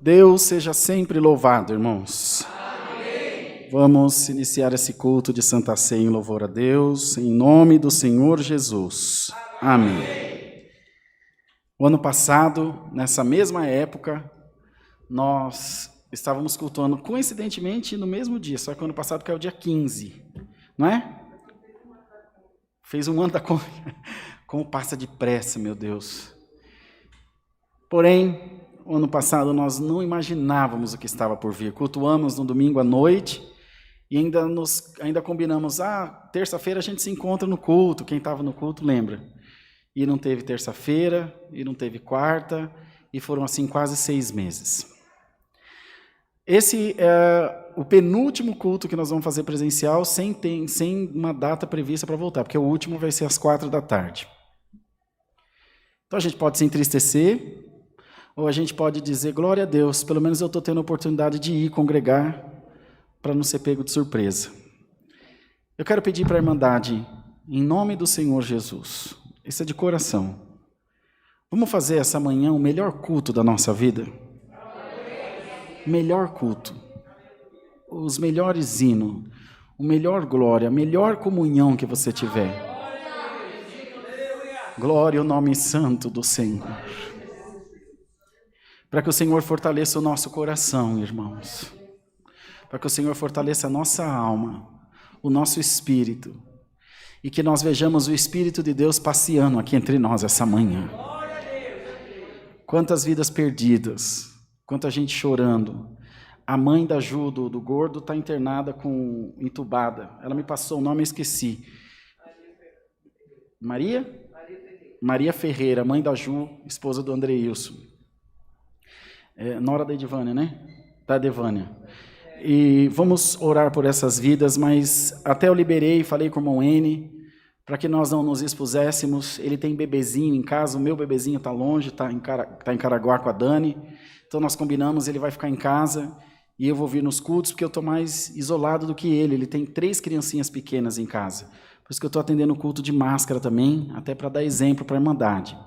Deus seja sempre louvado, irmãos. Amém. Vamos iniciar esse culto de Santa Ceia em louvor a Deus, em nome do Senhor Jesus. Amém. Amém. O ano passado, nessa mesma época, nós estávamos cultuando, coincidentemente, no mesmo dia, só que o ano passado caiu dia 15, não é? Fez um ano da... Como passa depressa, meu Deus. Porém, o ano passado nós não imaginávamos o que estava por vir. Cultuamos no domingo à noite e ainda combinamos, terça-feira a gente se encontra no culto, quem estava no culto lembra. E não teve terça-feira, e não teve quarta, e foram assim quase 6 meses. Esse é o penúltimo culto que nós vamos fazer presencial, sem uma data prevista para voltar, porque o último vai ser às 4h. Então a gente pode se entristecer, ou a gente pode dizer, glória a Deus, pelo menos eu estou tendo a oportunidade de ir congregar para não ser pego de surpresa. Eu quero pedir para a Irmandade, em nome do Senhor Jesus, isso é de coração, vamos fazer essa manhã o melhor culto da nossa vida? O melhor culto, os melhores hinos, o melhor glória, a melhor comunhão que você tiver. Glória ao nome santo do Senhor. Para que o Senhor fortaleça o nosso coração, irmãos. Para que o Senhor fortaleça a nossa alma, o nosso espírito. E que nós vejamos o Espírito de Deus passeando aqui entre nós essa manhã. Quantas vidas perdidas, quanta gente chorando. A mãe da Ju, do gordo, está internada entubada. Ela me passou o nome, eu esqueci. Maria? Maria Ferreira, mãe da Ju, esposa do Andreilson. Nora da Edvânia, né? Da Devânia. E vamos orar por essas vidas, mas até eu liberei, falei com o irmão N, para que nós não nos expuséssemos. Ele tem bebezinho em casa, o meu bebezinho está longe, está em Caraguá com a Dani. Então nós combinamos, ele vai ficar em casa e eu vou vir nos cultos, porque eu estou mais isolado do que ele. Ele tem 3 criancinhas pequenas em casa. Por isso que eu estou atendendo o culto de máscara também, até para dar exemplo para a Irmandade.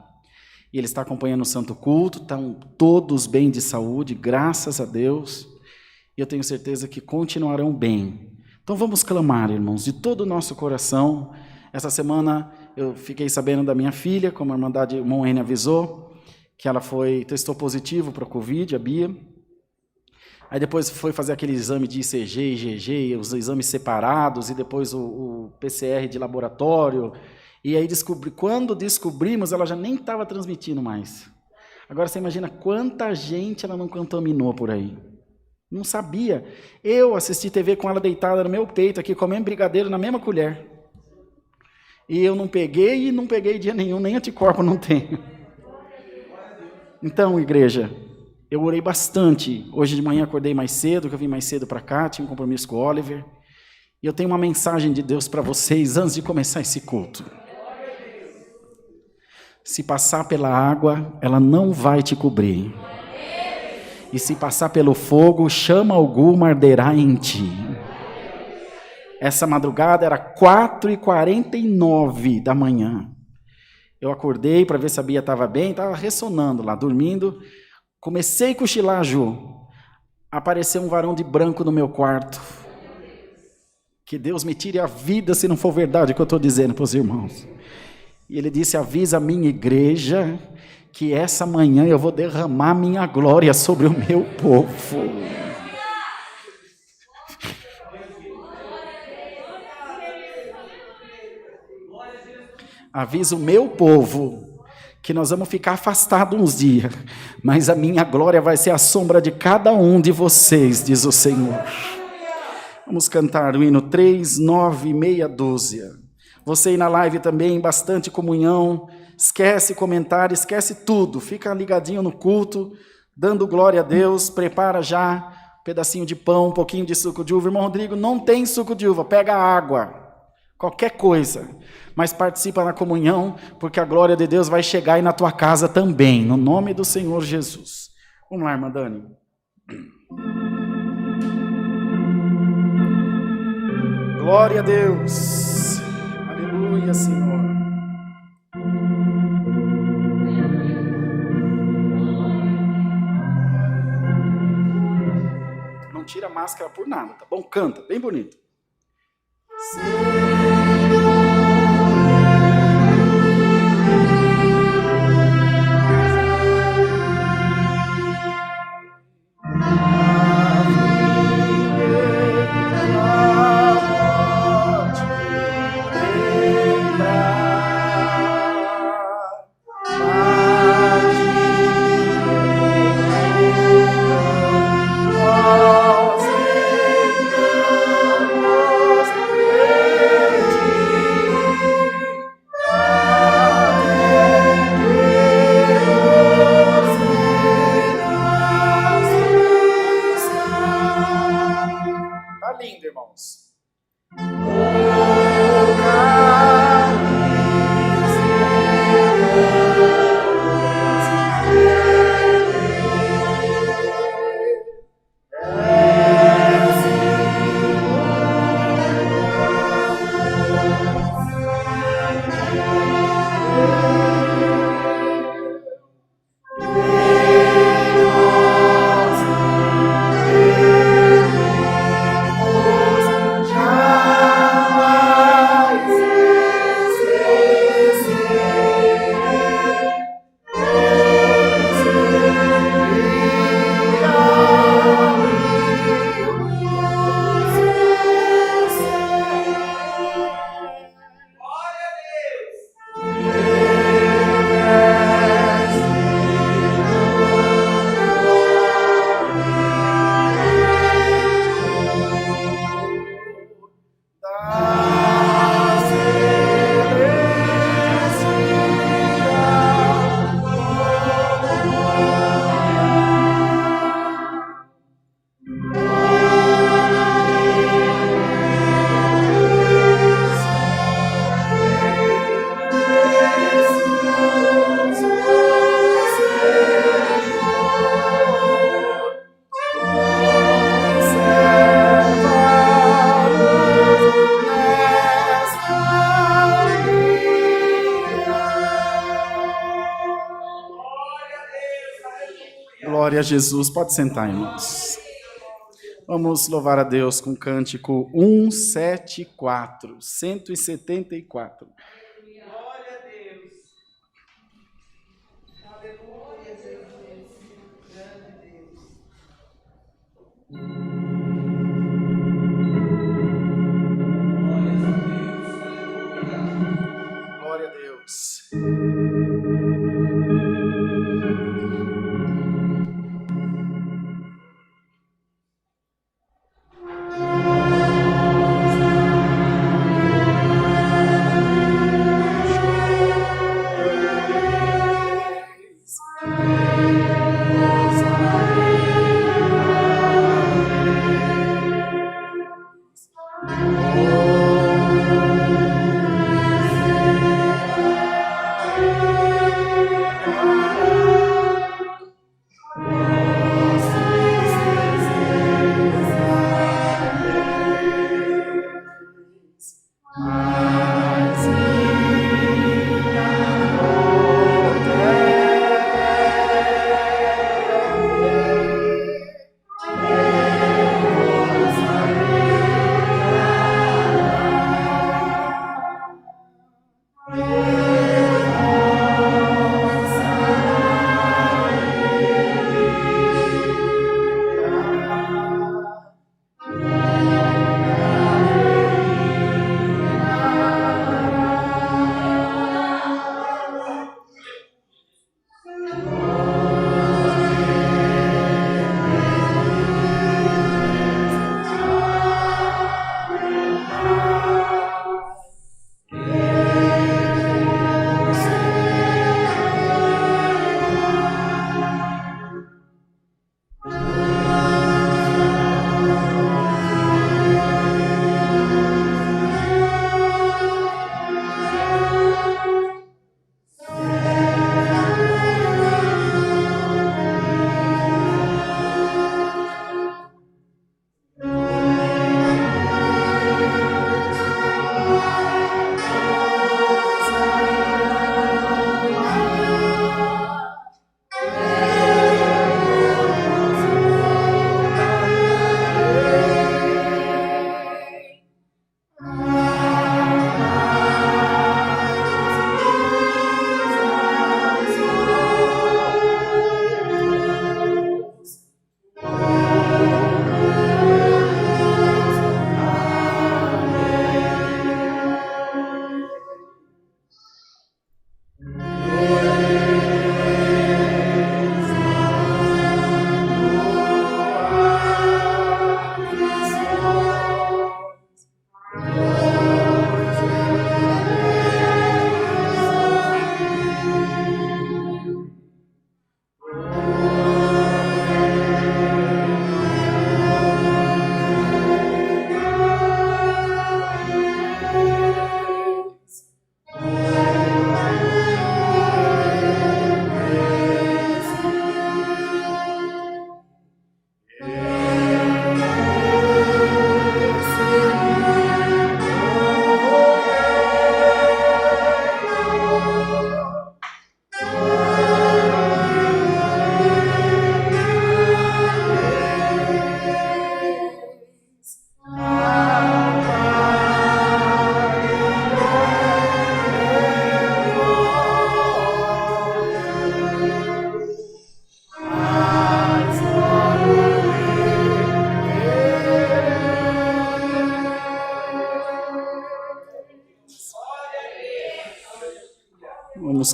E ele está acompanhando o Santo Culto, estão todos bem de saúde, graças a Deus. E eu tenho certeza que continuarão bem. Então vamos clamar, irmãos, de todo o nosso coração. Essa semana eu fiquei sabendo da minha filha, como a Irmandade, o irmão N avisou, que ela testou positivo para o Covid, a Bia. Aí depois foi fazer aquele exame de ICG e IgG, os exames separados, e depois o PCR de laboratório. E aí quando descobrimos, ela já nem estava transmitindo mais. Agora você imagina quanta gente ela não contaminou por aí. Não sabia. Eu assisti TV com ela deitada no meu peito, aqui comendo brigadeiro na mesma colher. E eu não peguei dia nenhum, nem anticorpo não tenho. Então, igreja, eu orei bastante. Hoje de manhã acordei mais cedo, que eu vim mais cedo para cá, tinha um compromisso com o Oliver. E eu tenho uma mensagem de Deus para vocês antes de começar esse culto. Se passar pela água, ela não vai te cobrir. E se passar pelo fogo, chama alguma arderá em ti. Essa madrugada era 4h49 da manhã. Eu acordei para ver se a Bia estava bem, estava ressonando lá, dormindo. Comecei a cochilar, Ju. Apareceu um varão de branco no meu quarto. Que Deus me tire a vida se não for verdade o que eu estou dizendo para os irmãos. E ele disse, avisa a minha igreja que essa manhã eu vou derramar minha glória sobre o meu povo. Avisa o meu povo que nós vamos ficar afastados uns dias, mas a minha glória vai ser a sombra de cada um de vocês, diz o Senhor. Vamos cantar o hino 3, 9 e meia dúzia. Você aí na live também, bastante comunhão, esquece comentário, esquece tudo, fica ligadinho no culto, dando glória a Deus, prepara já um pedacinho de pão, um pouquinho de suco de uva. Irmão Rodrigo, não tem suco de uva, pega água, qualquer coisa, mas participa na comunhão, porque a glória de Deus vai chegar aí na tua casa também, no nome do Senhor Jesus. Vamos lá, irmã Dani. Glória a Deus. Aleluia, Senhor. Não tira a máscara por nada, tá bom? Canta, bem bonito. Tá lindo, irmãos. Glória a Jesus. Pode sentar, irmãos. Vamos louvar a Deus com o cântico 174, 174. Glória a Deus. Aleluia, Jesus. Grande Deus. Glória a Deus.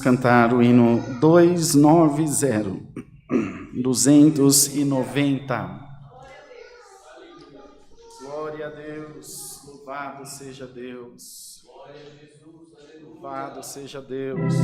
cantar o hino 290. 290. Glória a Deus, louvado seja Deus. Louvado seja Deus.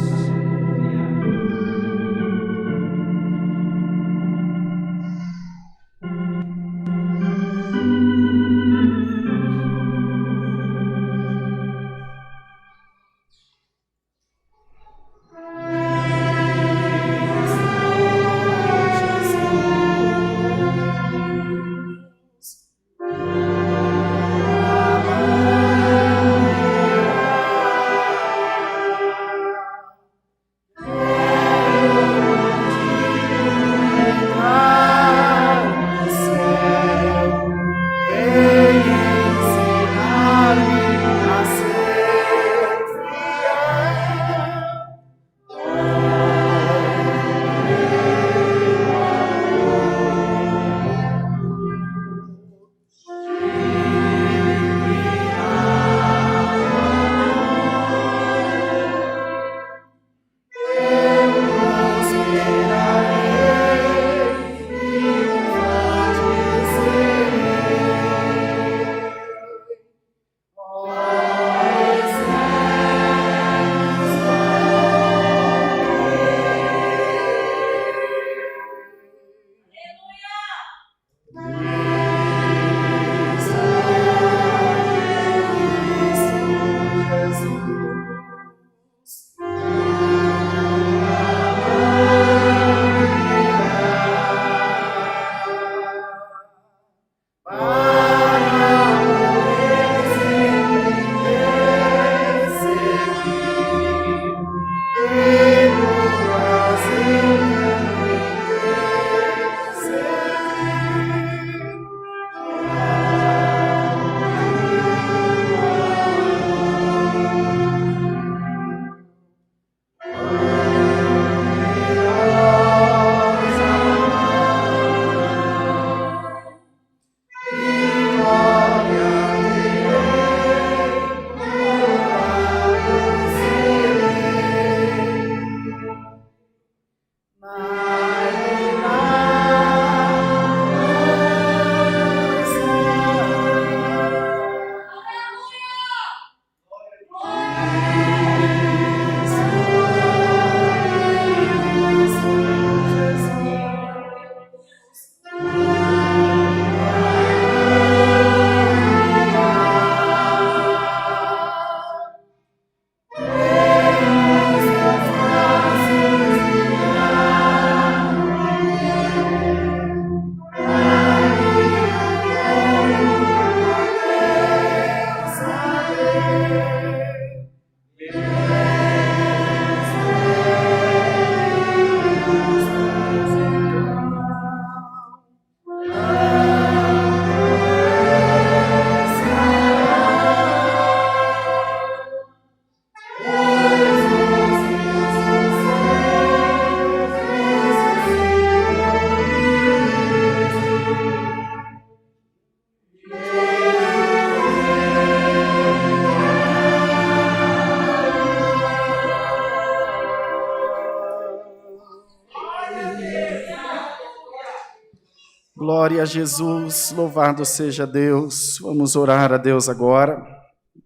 Glória a Jesus, louvado seja Deus. Vamos orar a Deus agora,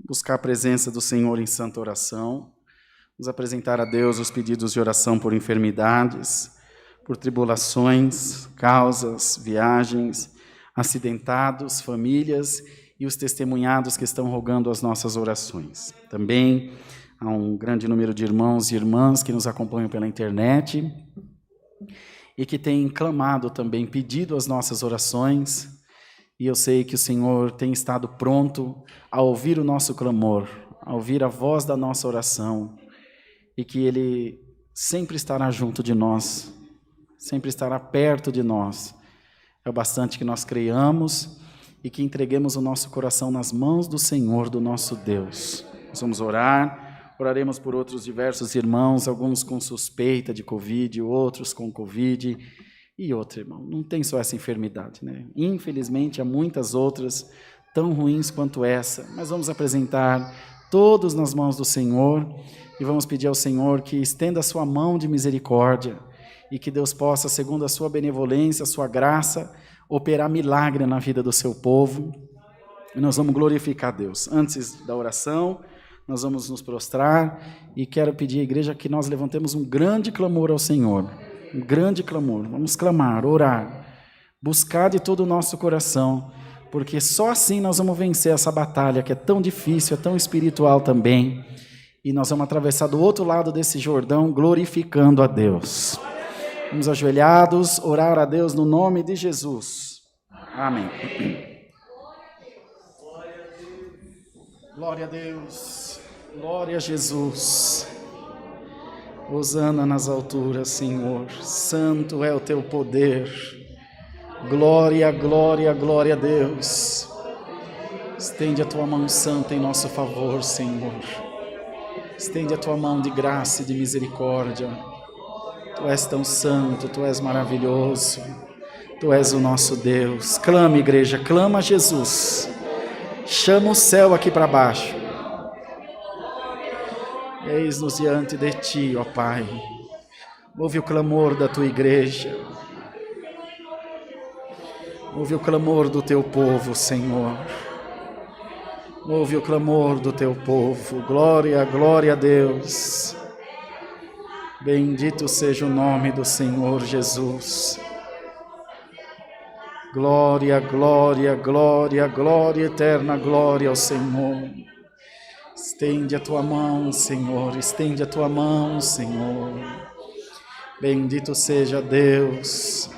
buscar a presença do Senhor em santa oração. Vamos apresentar a Deus os pedidos de oração por enfermidades, por tribulações, causas, viagens, acidentados, famílias e os testemunhados que estão rogando as nossas orações. Também há um grande número de irmãos e irmãs que nos acompanham pela internet e que têm clamado também, pedido as nossas orações, e eu sei que o Senhor tem estado pronto a ouvir o nosso clamor, a ouvir a voz da nossa oração, e que Ele sempre estará junto de nós, sempre estará perto de nós. É o bastante que nós creiamos e que entreguemos o nosso coração nas mãos do Senhor, do nosso Deus. Nós vamos orar. Oraremos por outros diversos irmãos, alguns com suspeita de Covid, outros com Covid e outro, irmão. Não tem só essa enfermidade, né? Infelizmente, há muitas outras tão ruins quanto essa, mas vamos apresentar todos nas mãos do Senhor, e vamos pedir ao Senhor que estenda a sua mão de misericórdia, e que Deus possa, segundo a sua benevolência, a sua graça, operar milagre na vida do seu povo. E nós vamos glorificar a Deus. Antes da oração, nós vamos nos prostrar, e quero pedir à igreja que nós levantemos um grande clamor ao Senhor, um grande clamor. Vamos clamar, orar, buscar de todo o nosso coração, porque só assim nós vamos vencer essa batalha que é tão difícil, é tão espiritual também, e nós vamos atravessar do outro lado desse Jordão glorificando a Deus. Vamos ajoelhados, orar a Deus no nome de Jesus. Amém. Glória a Deus, glória a Jesus. Hosana nas alturas, Senhor, santo é o teu poder. Glória, glória, glória a Deus. Estende a tua mão santa em nosso favor, Senhor. Estende a tua mão de graça e de misericórdia. Tu és tão santo, tu és maravilhoso. Tu és o nosso Deus. Clama, igreja, clama a Jesus. Chama o céu aqui para baixo. Eis-nos diante de ti, ó Pai. Ouve o clamor da tua igreja. Ouve o clamor do teu povo, Senhor. Ouve o clamor do teu povo. Glória, glória a Deus. Bendito seja o nome do Senhor Jesus. Glória, glória, glória, glória, eterna glória ao Senhor. Estende a tua mão, Senhor, estende a tua mão, Senhor. Bendito seja Deus.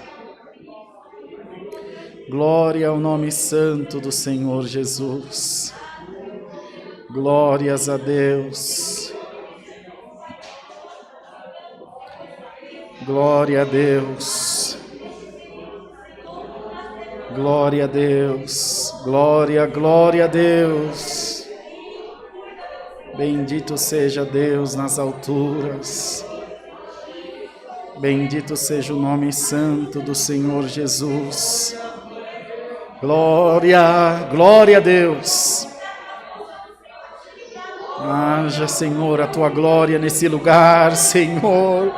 Glória ao nome santo do Senhor Jesus. Glórias a Deus. Glória a Deus. Glória a Deus. Glória, glória a Deus. Bendito seja Deus nas alturas. Bendito seja o nome santo do Senhor Jesus. Glória, glória a Deus. Haja, Senhor, a tua glória nesse lugar, Senhor.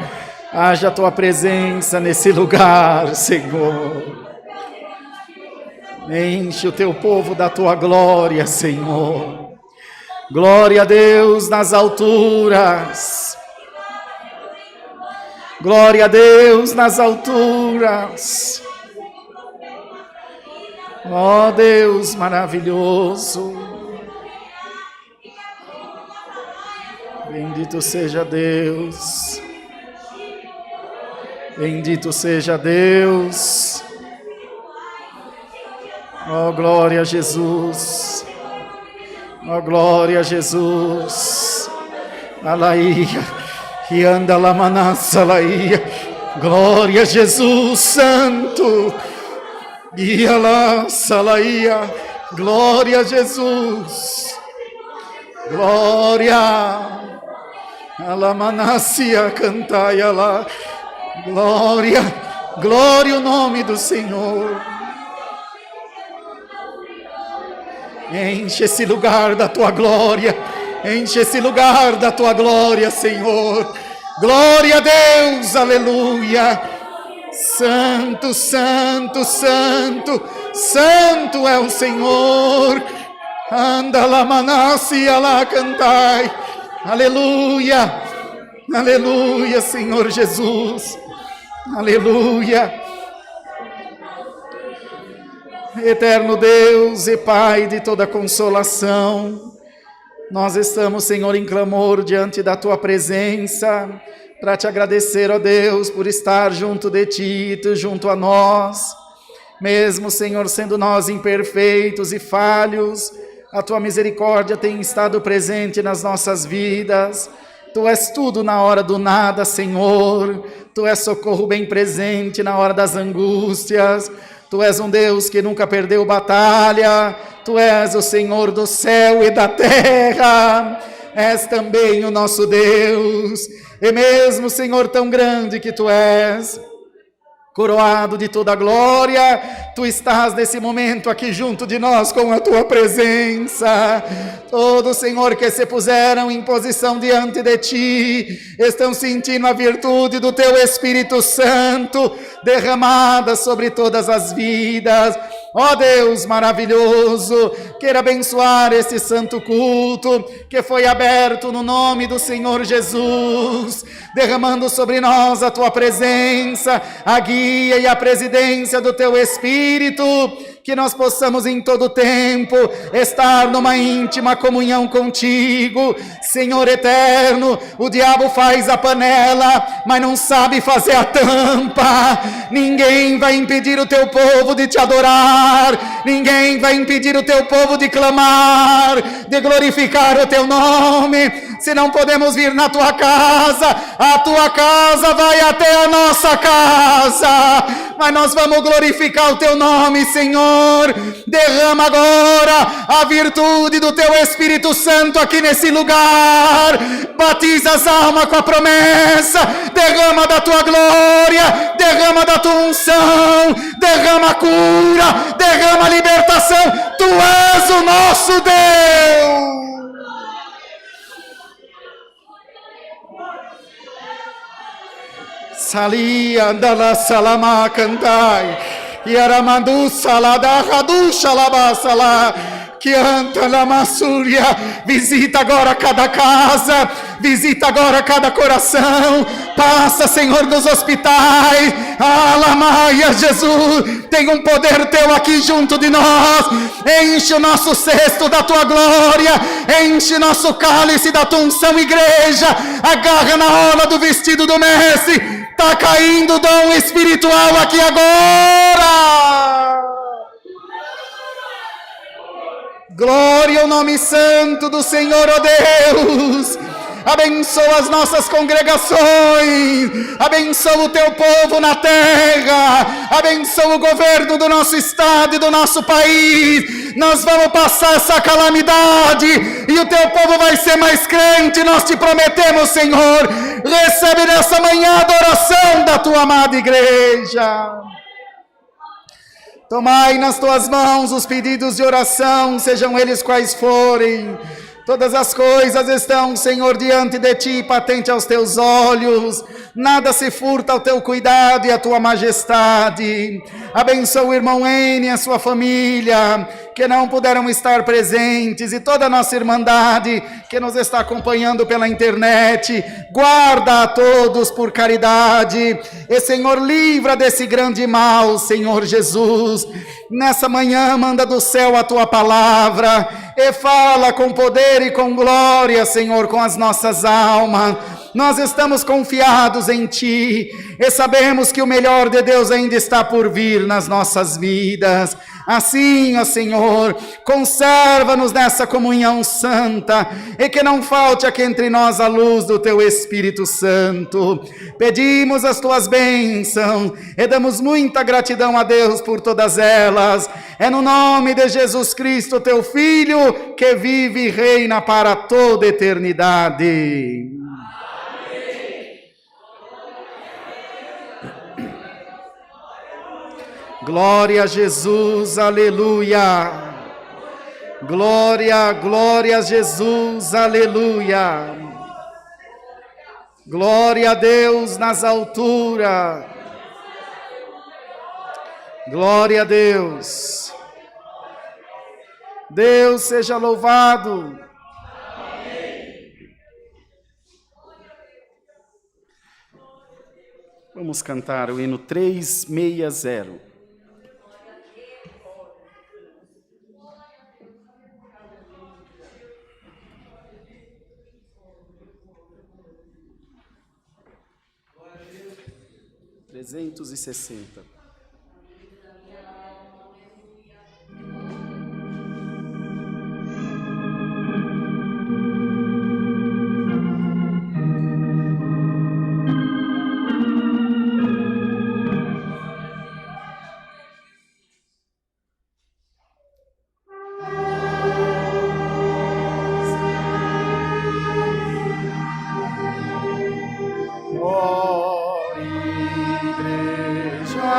Haja a tua presença nesse lugar, Senhor. Enche o teu povo da tua glória, Senhor. Glória a Deus nas alturas. Glória a Deus nas alturas. Ó Deus maravilhoso. Bendito seja Deus. Bendito seja Deus. Ó glória a Jesus. Ó glória a Jesus. Alaia. E anda lá manassa alaia. Glória a Jesus Santo. E alá salaia. Glória a Jesus. Glória. Alá manassia cantaia lá. Glória. Glória o nome do Senhor. Enche esse lugar da tua glória. Enche esse lugar da tua glória, Senhor. Glória a Deus, aleluia. Santo, santo, santo, santo é o Senhor. Anda lá manassia lá cantai. Aleluia, aleluia, Senhor Jesus. Aleluia. Eterno Deus e Pai de toda consolação, nós estamos, Senhor, em clamor diante da Tua presença, para Te agradecer, ó Deus, por estar junto de Ti, junto a nós. Mesmo, Senhor, sendo nós imperfeitos e falhos, a Tua misericórdia tem estado presente nas nossas vidas. Tu és tudo na hora do nada, Senhor. Tu és socorro bem presente na hora das angústias. Tu és um Deus que nunca perdeu batalha. Tu és o Senhor do céu e da terra. És também o nosso Deus. E mesmo, Senhor, tão grande que Tu és, coroado de toda a glória. Tu estás nesse momento aqui junto de nós com a tua presença. Todos, Senhor, que se puseram em posição diante de ti, estão sentindo a virtude do teu Espírito Santo derramada sobre todas as vidas. Ó Deus maravilhoso, queira abençoar este santo culto que foi aberto no nome do Senhor Jesus, derramando sobre nós a tua presença, a guia e a presidência do teu Espírito, que nós possamos em todo tempo estar numa íntima comunhão contigo. Senhor eterno, o diabo faz a panela, mas não sabe fazer a tampa. Ninguém vai impedir o teu povo de te adorar, ninguém vai impedir o teu povo de clamar, de glorificar o teu nome. Se não podemos vir na tua casa, a tua casa vai até a nossa casa, mas nós vamos glorificar o teu nome, Senhor. Derrama agora a virtude do teu Espírito Santo aqui nesse lugar, batiza as almas com a promessa, derrama da tua glória, derrama da tua unção, derrama a cura, derrama a libertação. Tu és o nosso Deus. Salia andala salama cantai, Yaramandu salada radu shalabasala, que anta la massúria. Visita agora cada casa, visita agora cada coração. Passa, Senhor, nos hospitais. Alamaia, Jesus, tem um poder teu aqui junto de nós. Enche o nosso cesto da tua glória, enche nosso cálice da tua unção, igreja. Agarra na orla do vestido do mestre. Está caindo dom espiritual aqui agora. Glória ao nome santo do Senhor, ó Deus. Abençoa as nossas congregações, abençoa o teu povo na terra, abençoa o governo do nosso estado e do nosso país. Nós vamos passar essa calamidade e o teu povo vai ser mais crente, nós te prometemos, Senhor. Recebe nessa manhã a adoração da tua amada igreja. Tomai nas tuas mãos os pedidos de oração, sejam eles quais forem. Todas as coisas estão, Senhor, diante de ti, patente aos teus olhos. Nada se furta ao teu cuidado e à tua majestade. Abençoa o irmão N e a sua família, que não puderam estar presentes, e toda a nossa irmandade que nos está acompanhando pela internet. Guarda a todos por caridade. E, Senhor, livra desse grande mal, Senhor Jesus. Nessa manhã, manda do céu a tua palavra e fala com poder e com glória, Senhor, com as nossas almas. Nós estamos confiados em ti e sabemos que o melhor de Deus ainda está por vir nas nossas vidas. Assim, ó Senhor, conserva-nos nessa comunhão santa e que não falte aqui entre nós a luz do teu Espírito Santo. Pedimos as tuas bênçãos e damos muita gratidão a Deus por todas elas. É no nome de Jesus Cristo, teu Filho, que vive e reina para toda eternidade. Glória a Jesus, aleluia. Glória, glória a Jesus, aleluia. Glória a Deus nas alturas. Glória a Deus. Deus seja louvado. Vamos cantar o hino 360. Trezentos e 60. Igreja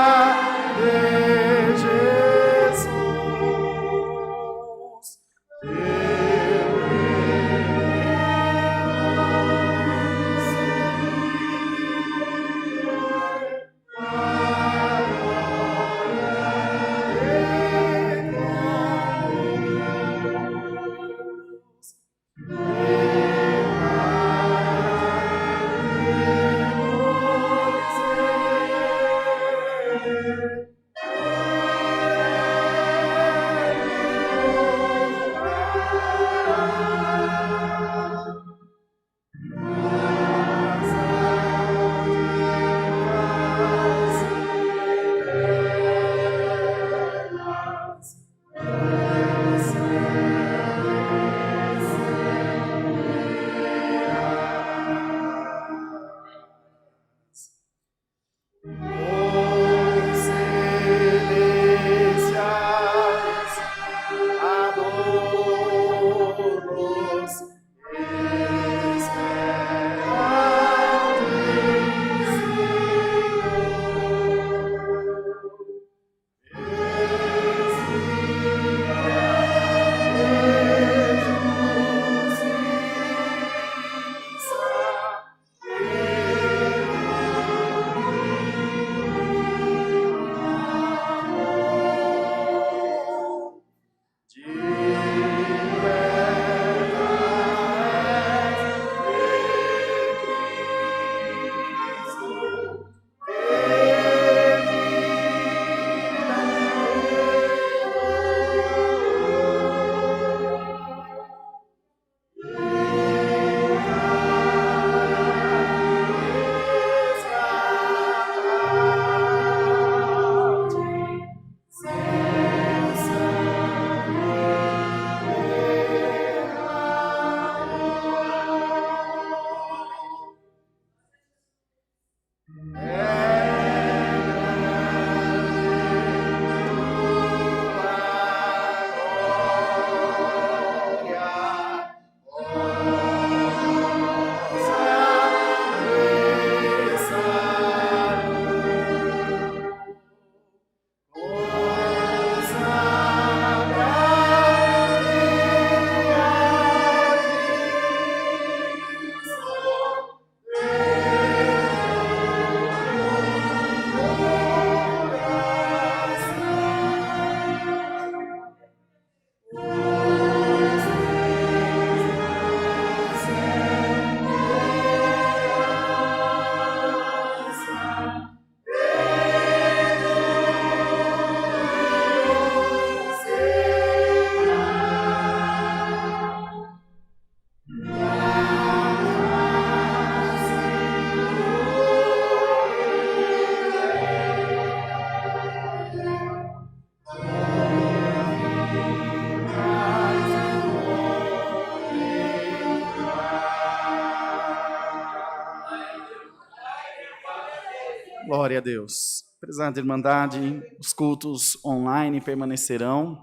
Glória a Deus. Prezada Irmandade, os cultos online permanecerão,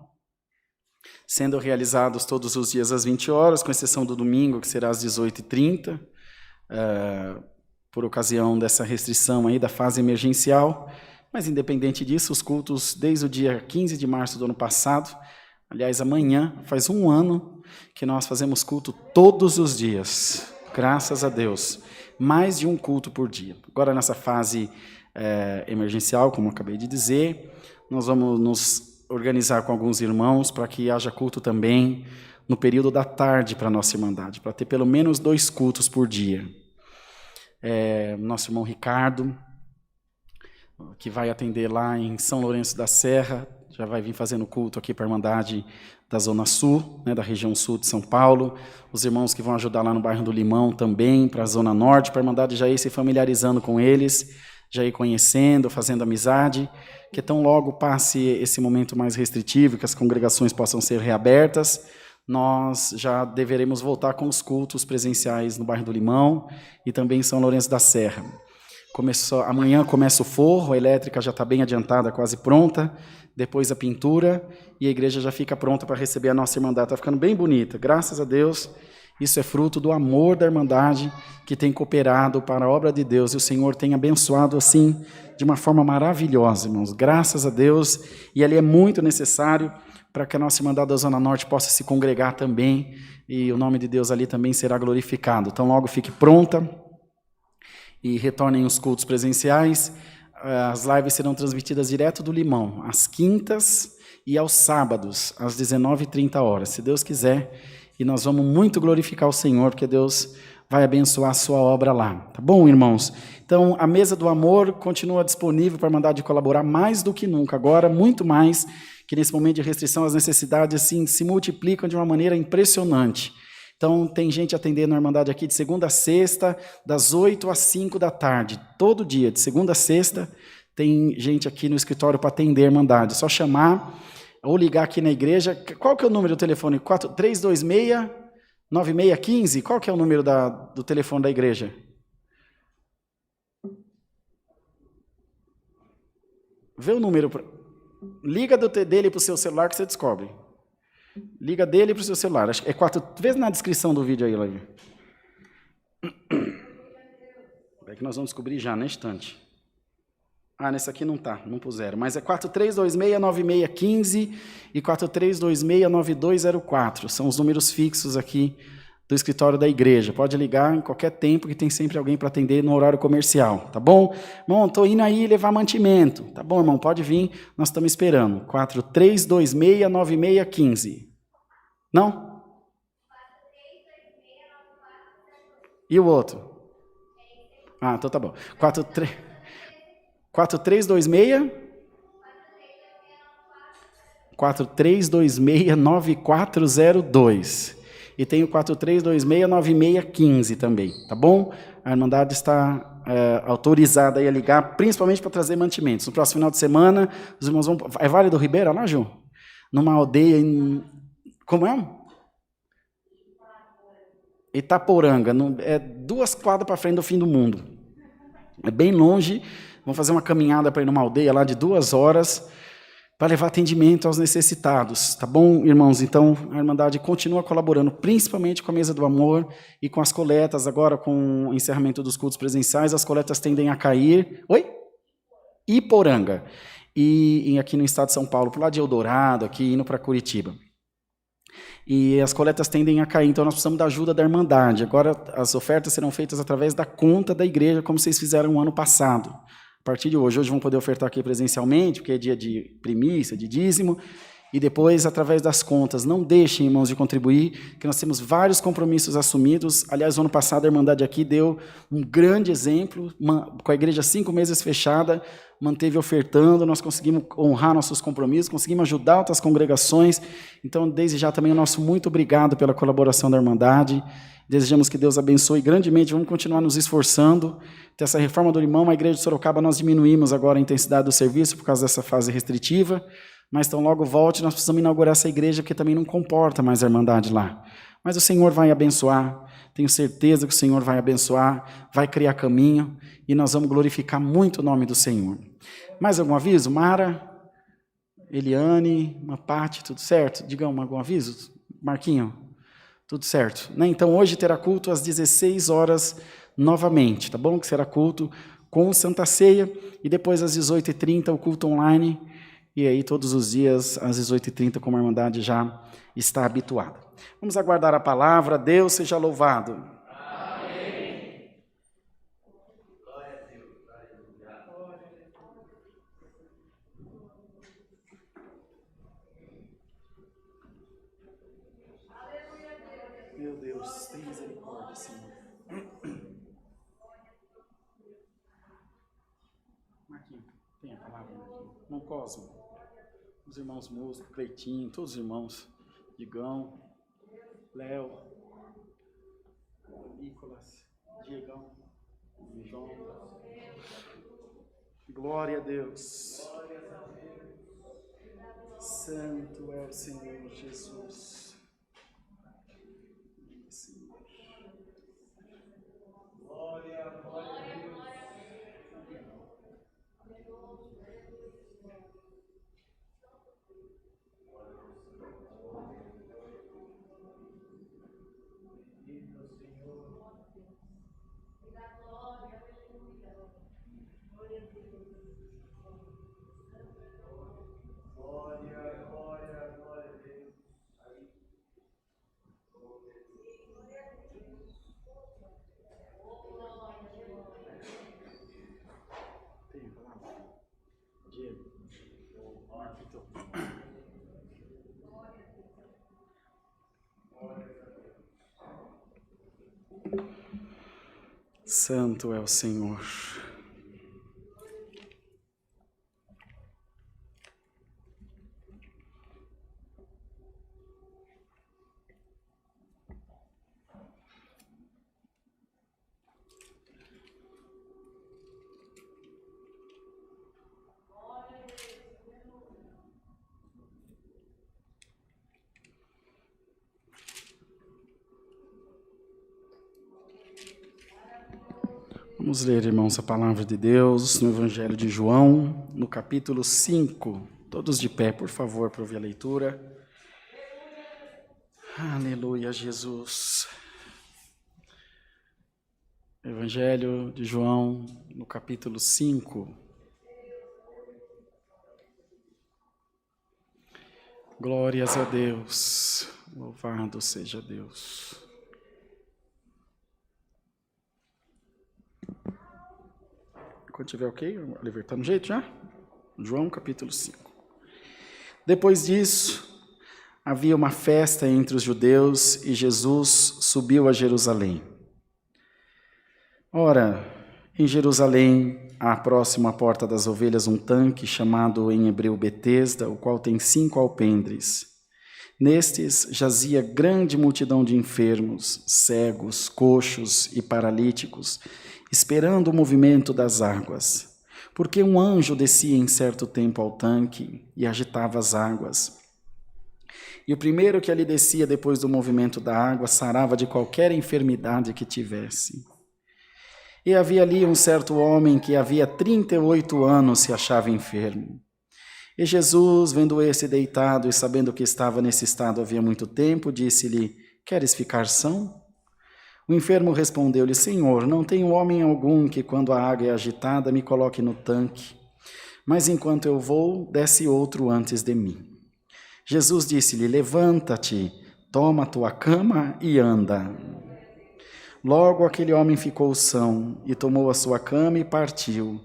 sendo realizados todos os dias às 20 horas, com exceção do domingo, que será às 18h30, por ocasião dessa restrição aí da fase emergencial. Mas, independente disso, os cultos, desde o dia 15 de março do ano passado, aliás, amanhã, faz um ano que nós fazemos culto todos os dias, graças a Deus, mais de um culto por dia. Agora, nessa fase emergencial, como eu acabei de dizer, nós vamos nos organizar com alguns irmãos para que haja culto também no período da tarde para a nossa Irmandade, para ter pelo menos 2 cultos por dia. Nosso irmão Ricardo, que vai atender lá em São Lourenço da Serra, já vai vir fazendo culto aqui para a Irmandade da Zona Sul, da região sul de São Paulo. Os irmãos que vão ajudar lá no bairro do Limão também, para a Zona Norte, para a Irmandade já ir se familiarizando com eles, já ir conhecendo, fazendo amizade, que tão logo passe esse momento mais restritivo, que as congregações possam ser reabertas, nós já deveremos voltar com os cultos presenciais no bairro do Limão e também em São Lourenço da Serra. Amanhã começa o forro, a elétrica já está bem adiantada, quase pronta, depois a pintura, e a igreja já fica pronta para receber a nossa Irmandade. Está ficando bem bonita, graças a Deus. Isso é fruto do amor da Irmandade que tem cooperado para a obra de Deus, e o Senhor tem abençoado assim, de uma forma maravilhosa, irmãos, graças a Deus, e ali é muito necessário para que a nossa Irmandade da Zona Norte possa se congregar também, e o nome de Deus ali também será glorificado. Então logo fique pronta, e retornem os cultos presenciais. As lives serão transmitidas direto do Limão, às quintas e aos sábados, às 19h30, se Deus quiser. E nós vamos muito glorificar o Senhor, porque Deus vai abençoar a sua obra lá. Tá bom, irmãos? Então, a mesa do amor continua disponível para mandar de colaborar mais do que nunca. Agora, muito mais, que nesse momento de restrição, as necessidades assim, se multiplicam de uma maneira impressionante. Então, tem gente atendendo a Irmandade aqui de segunda a sexta, das 8 às 5 da tarde. Todo dia, de segunda a sexta, tem gente aqui no escritório para atender a Irmandade. É só chamar ou ligar aqui na igreja. Qual que é o número do telefone? 326-9615? Qual que é o número do telefone da igreja? Vê o número. Liga dele para o seu celular que você descobre. Liga dele para o seu celular. Acho que é 4. Vê na descrição do vídeo aí, Lavi. É que nós vamos descobrir já, na instante. Ah, nesse aqui não tá, não puseram. Mas é 4326-9615 e 4326-9204. São os números fixos aqui do escritório da igreja. Pode ligar em qualquer tempo que tem sempre alguém para atender no horário comercial, tá bom? Irmão, estou indo aí levar mantimento. Tá bom, irmão, pode vir, nós estamos esperando. 4326-9615. Não? E o outro? Ah, então tá bom. 4326 4326-9402. E tem o 4326-9615 também, tá bom? A Irmandade está autorizada aí a ligar, principalmente para trazer mantimentos. No próximo final de semana, os irmãos vão... É Vale do Ribeira lá, Ju? Numa aldeia em... Como é? Itaporanga. É 2 quadras para frente do fim do mundo. É bem longe. Vamos fazer uma caminhada para ir numa aldeia lá de 2 horas para levar atendimento aos necessitados, tá bom, irmãos? Então, a Irmandade continua colaborando, principalmente com a Mesa do Amor e com as coletas. Agora, com o encerramento dos cultos presenciais, as coletas tendem a cair. Oi? Iporanga. E aqui no estado de São Paulo, por lá de Eldorado, aqui indo para Curitiba. E as coletas tendem a cair, então nós precisamos da ajuda da Irmandade. Agora, as ofertas serão feitas através da conta da igreja, como vocês fizeram no ano passado. A partir de hoje vão poder ofertar aqui presencialmente, porque é dia de primícia, de dízimo, e depois através das contas. Não deixem, irmãos, de contribuir, que nós temos vários compromissos assumidos. Aliás, no ano passado a Irmandade aqui deu um grande exemplo, com a igreja 5 meses fechada, manteve ofertando, nós conseguimos honrar nossos compromissos, conseguimos ajudar outras congregações. Então, desde já também o nosso muito obrigado pela colaboração da Irmandade. Desejamos que Deus abençoe grandemente, vamos continuar nos esforçando. Tem essa reforma do Limão, a igreja de Sorocaba, nós diminuímos agora a intensidade do serviço por causa dessa fase restritiva, mas então logo volte, nós precisamos inaugurar essa igreja, porque também não comporta mais a Irmandade lá. Mas o Senhor vai abençoar, tenho certeza que o Senhor vai abençoar, vai criar caminho, e nós vamos glorificar muito o nome do Senhor. Mais algum aviso? Mara, Eliane, uma parte, tudo certo? Diga algum aviso? Marquinho? Tudo certo, né? Então, hoje terá culto às 16 horas novamente, tá bom? Que será culto com Santa Ceia, e depois às 18h30 o culto online, e aí todos os dias às 18h30, como a Irmandade já está habituada. Vamos aguardar a palavra. Deus seja louvado. Amém. Glória a Deus. Meu Deus, tem misericórdia, Senhor. Marquinhos, tem a palavra, Marquinhos. Não, Cosmo. Os irmãos Músico, Cleitinho, todos os irmãos. Digão, Léo, Nicolas, Diegão, João. Glória a Deus. Santo é o Senhor Jesus. Glória, glória a Deus. Santo é o Senhor. Vamos ler, irmãos, a palavra de Deus no Evangelho de João, no capítulo 5. Todos de pé, por favor, para ouvir a leitura. Aleluia, Jesus. Evangelho de João, no capítulo 5. Glórias a Deus. Louvado seja Deus. Quando tiver ok, Oliver, está no jeito já? João capítulo 5. Depois disso, havia uma festa entre os judeus e Jesus subiu a Jerusalém. Ora, em Jerusalém, há próximo à porta das ovelhas um tanque chamado em hebreu Betesda, o qual tem 5 alpendres. Nestes jazia grande multidão de enfermos, cegos, coxos e paralíticos, esperando o movimento das águas. Porque um anjo descia em certo tempo ao tanque e agitava as águas. E o primeiro que ali descia depois do movimento da água sarava de qualquer enfermidade que tivesse. E havia ali um certo homem que havia 38 anos se achava enfermo. E Jesus, vendo esse deitado e sabendo que estava nesse estado havia muito tempo, disse-lhe: Queres ficar são? O enfermo respondeu-lhe: Senhor, não tenho homem algum que, quando a água é agitada, me coloque no tanque. Mas enquanto eu vou, desce outro antes de mim. Jesus disse-lhe: Levanta-te, toma a tua cama e anda. Logo aquele homem ficou são, e tomou a sua cama e partiu.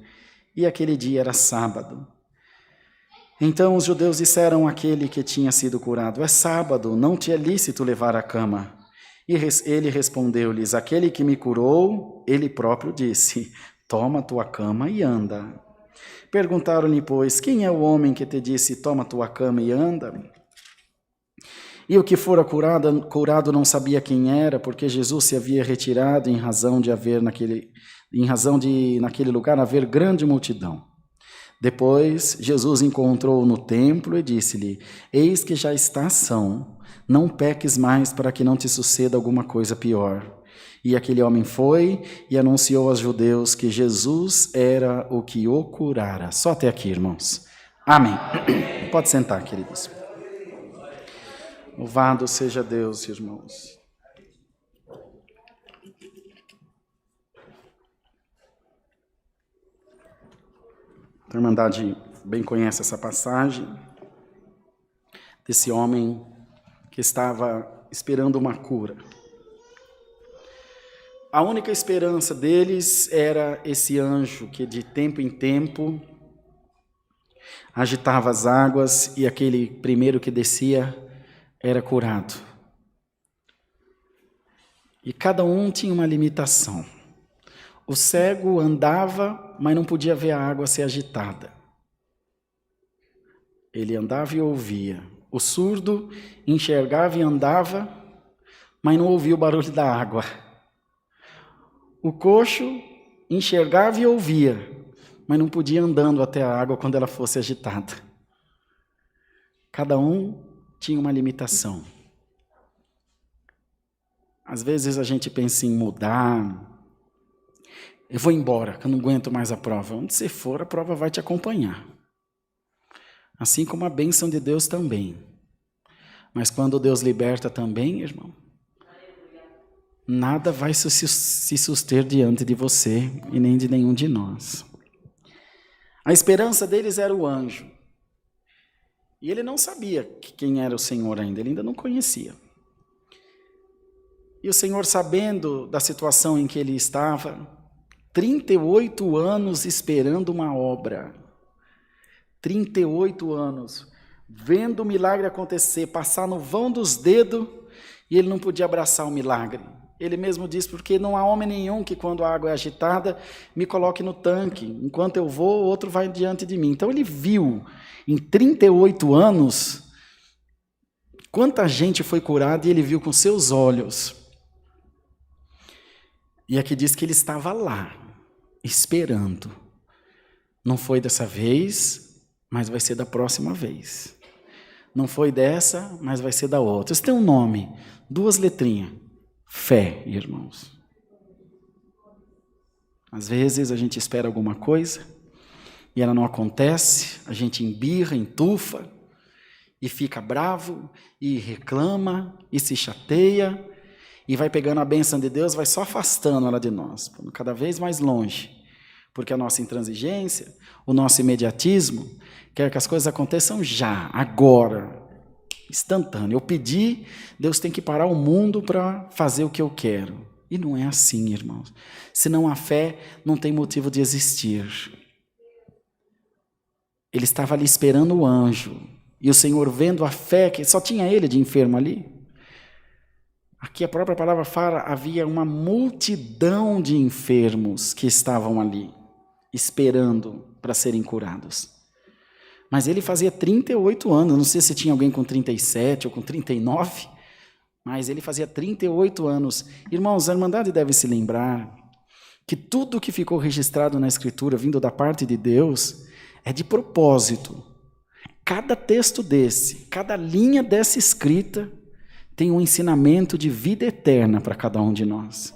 E aquele dia era sábado. Então os judeus disseram àquele que tinha sido curado: É sábado, não te é lícito levar a cama. E ele respondeu-lhes: Aquele que me curou, ele próprio disse: Toma tua cama e anda. Perguntaram-lhe, pois, quem é o homem que te disse: Toma tua cama e anda? E o que fora curado não sabia quem era, porque Jesus se havia retirado em razão de naquele lugar haver grande multidão. Depois, Jesus encontrou-o no templo e disse-lhe: Eis que já estás são, não peques mais para que não te suceda alguma coisa pior. E aquele homem foi e anunciou aos judeus que Jesus era o que o curara. Só até aqui, irmãos. Amém. Pode sentar, queridos. Louvado seja Deus, irmãos. A Irmandade bem conhece essa passagem desse homem que estava esperando uma cura. A única esperança deles era esse anjo que de tempo em tempo agitava as águas e aquele primeiro que descia era curado. E cada um tinha uma limitação. O cego andava, mas não podia ver a água ser agitada. Ele andava e ouvia. O surdo enxergava e andava, mas não ouvia o barulho da água. O coxo enxergava e ouvia, mas não podia ir andando até a água quando ela fosse agitada. Cada um tinha uma limitação. Às vezes a gente pensa em mudar. Eu vou embora, que eu não aguento mais a prova. Onde você for, a prova vai te acompanhar. Assim como a bênção de Deus também. Mas quando Deus liberta também, irmão, nada vai se suster diante de você e nem de nenhum de nós. A esperança deles era o anjo. E ele não sabia quem era o Senhor ainda, ele ainda não conhecia. E o Senhor, sabendo da situação em que ele estava, 38 anos esperando uma obra, 38 anos, vendo o milagre acontecer, passar no vão dos dedos, e ele não podia abraçar o milagre. Ele mesmo diz, porque não há homem nenhum que quando a água é agitada, me coloque no tanque. Enquanto eu vou, o outro vai diante de mim. Então ele viu, em 38 anos, quanta gente foi curada e ele viu com seus olhos. E aqui diz que ele estava lá, esperando. Não foi dessa vez, mas vai ser da próxima vez. Não foi dessa, mas vai ser da outra. Isso tem um nome, 2 letrinhas. Fé, irmãos. Às vezes a gente espera alguma coisa e ela não acontece, a gente embirra, entufa e fica bravo e reclama e se chateia e vai pegando a bênção de Deus, vai só afastando ela de nós, cada vez mais longe, porque a nossa intransigência, o nosso imediatismo, quer que as coisas aconteçam já, agora, instantâneo. Eu pedi, Deus tem que parar o mundo para fazer o que eu quero. E não é assim, irmãos. Se não há fé, não tem motivo de existir. Ele estava ali esperando o anjo. E o Senhor, vendo a fé, que só tinha ele de enfermo ali. Aqui a própria palavra fala, havia uma multidão de enfermos que estavam ali, esperando para serem curados. Mas ele fazia 38 anos, não sei se tinha alguém com 37 ou com 39, mas ele fazia 38 anos. Irmãos, a Irmandade deve se lembrar que tudo que ficou registrado na Escritura, vindo da parte de Deus, é de propósito. Cada texto desse, cada linha dessa escrita, tem um ensinamento de vida eterna para cada um de nós.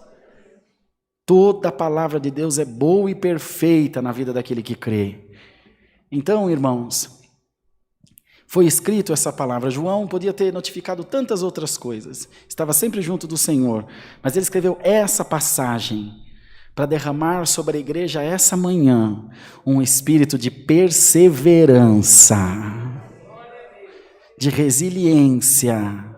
Toda a palavra de Deus é boa e perfeita na vida daquele que crê. Então, irmãos, foi escrito essa palavra. João podia ter notificado tantas outras coisas, estava sempre junto do Senhor, mas ele escreveu essa passagem para derramar sobre a igreja essa manhã um espírito de perseverança, de resiliência,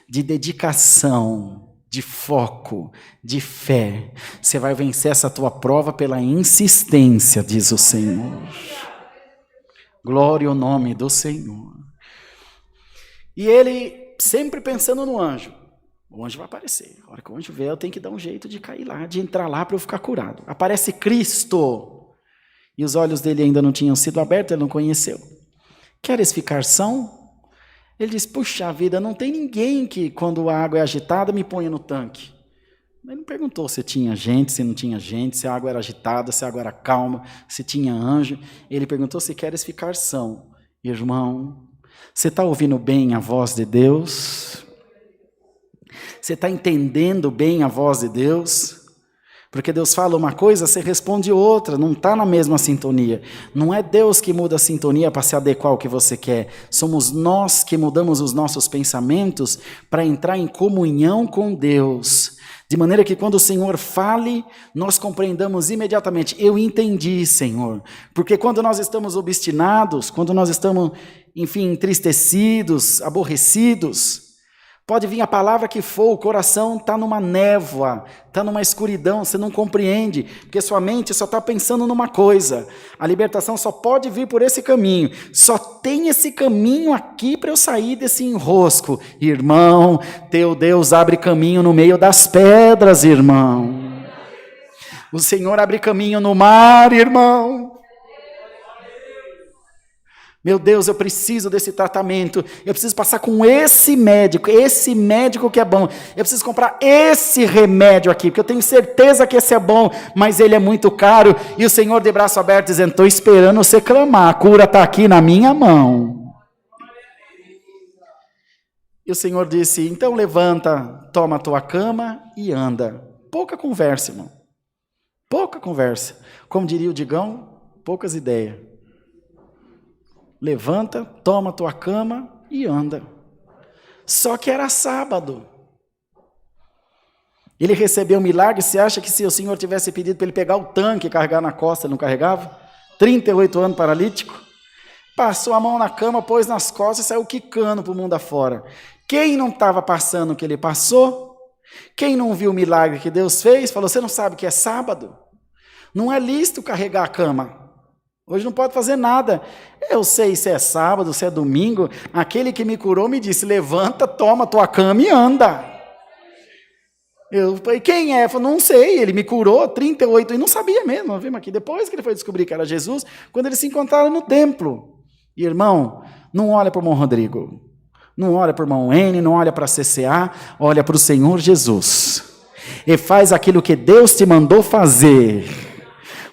de dedicação, de foco, de fé. Você vai vencer essa tua prova pela insistência, diz o Senhor. Glória ao nome do Senhor. E ele sempre pensando no anjo. O anjo vai aparecer. A hora que o anjo vier, eu tenho que dar um jeito de cair lá, de entrar lá para eu ficar curado. Aparece Cristo. E os olhos dele ainda não tinham sido abertos, ele não conheceu. Queres ficar são? Ele diz, puxa vida, não tem ninguém que quando a água é agitada me ponha no tanque. Ele não perguntou se tinha gente, se não tinha gente, se a água era agitada, se a água era calma, se tinha anjo. Ele perguntou se queres ficar são. Irmão, você está ouvindo bem a voz de Deus? Você está entendendo bem a voz de Deus? Porque Deus fala uma coisa, você responde outra, não está na mesma sintonia. Não é Deus que muda a sintonia para se adequar ao que você quer. Somos nós que mudamos os nossos pensamentos para entrar em comunhão com Deus. De maneira que quando o Senhor fale, nós compreendamos imediatamente. Eu entendi, Senhor. Porque quando nós estamos obstinados, quando nós estamos, enfim, entristecidos, aborrecidos, pode vir a palavra que for, o coração está numa névoa, está numa escuridão, você não compreende, porque sua mente só está pensando numa coisa. A libertação só pode vir por esse caminho, só tem esse caminho aqui para eu sair desse enrosco. Irmão, teu Deus abre caminho no meio das pedras, irmão. O Senhor abre caminho no mar, irmão. Meu Deus, eu preciso desse tratamento, eu preciso passar com esse médico que é bom, eu preciso comprar esse remédio aqui, porque eu tenho certeza que esse é bom, mas ele é muito caro, e o Senhor de braço aberto dizendo, estou esperando você clamar, a cura está aqui na minha mão. E o Senhor disse, então levanta, toma a tua cama e anda. Pouca conversa, irmão, pouca conversa, como diria o Digão, poucas ideias. Levanta, toma a tua cama e anda. Só que era sábado. Ele recebeu um milagre, você acha que se o Senhor tivesse pedido para ele pegar o tanque e carregar na costa, ele não carregava? 38 anos paralítico. Passou a mão na cama, pôs nas costas e saiu quicando para o mundo afora. Quem não estava passando o que ele passou? Quem não viu o milagre que Deus fez? Falou, você não sabe que é sábado? Não é lícito carregar a cama. Hoje não pode fazer nada. Eu sei se é sábado, se é domingo. Aquele que me curou me disse, levanta, toma tua cama e anda. Eu falei, quem é? Eu falei, não sei, ele me curou, 38, e não sabia mesmo, vimos aqui, depois que ele foi descobrir que era Jesus, quando eles se encontraram no templo. E irmão, não olha para o irmão Rodrigo, não olha para o irmão N, não olha para a CCA, olha para o Senhor Jesus. E faz aquilo que Deus te mandou fazer.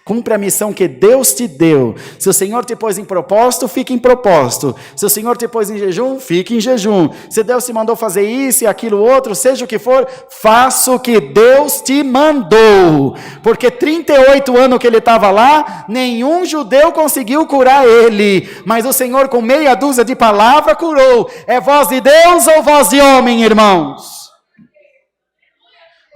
Cumpre a missão que Deus te deu. Se o Senhor te pôs em propósito, fique em propósito. Se o Senhor te pôs em jejum, fique em jejum. Se Deus te mandou fazer isso e aquilo outro, seja o que for, faça o que Deus te mandou. Porque 38 anos que ele estava lá, nenhum judeu conseguiu curar ele. Mas o Senhor com meia dúzia de palavras curou. É voz de Deus ou voz de homem, irmãos?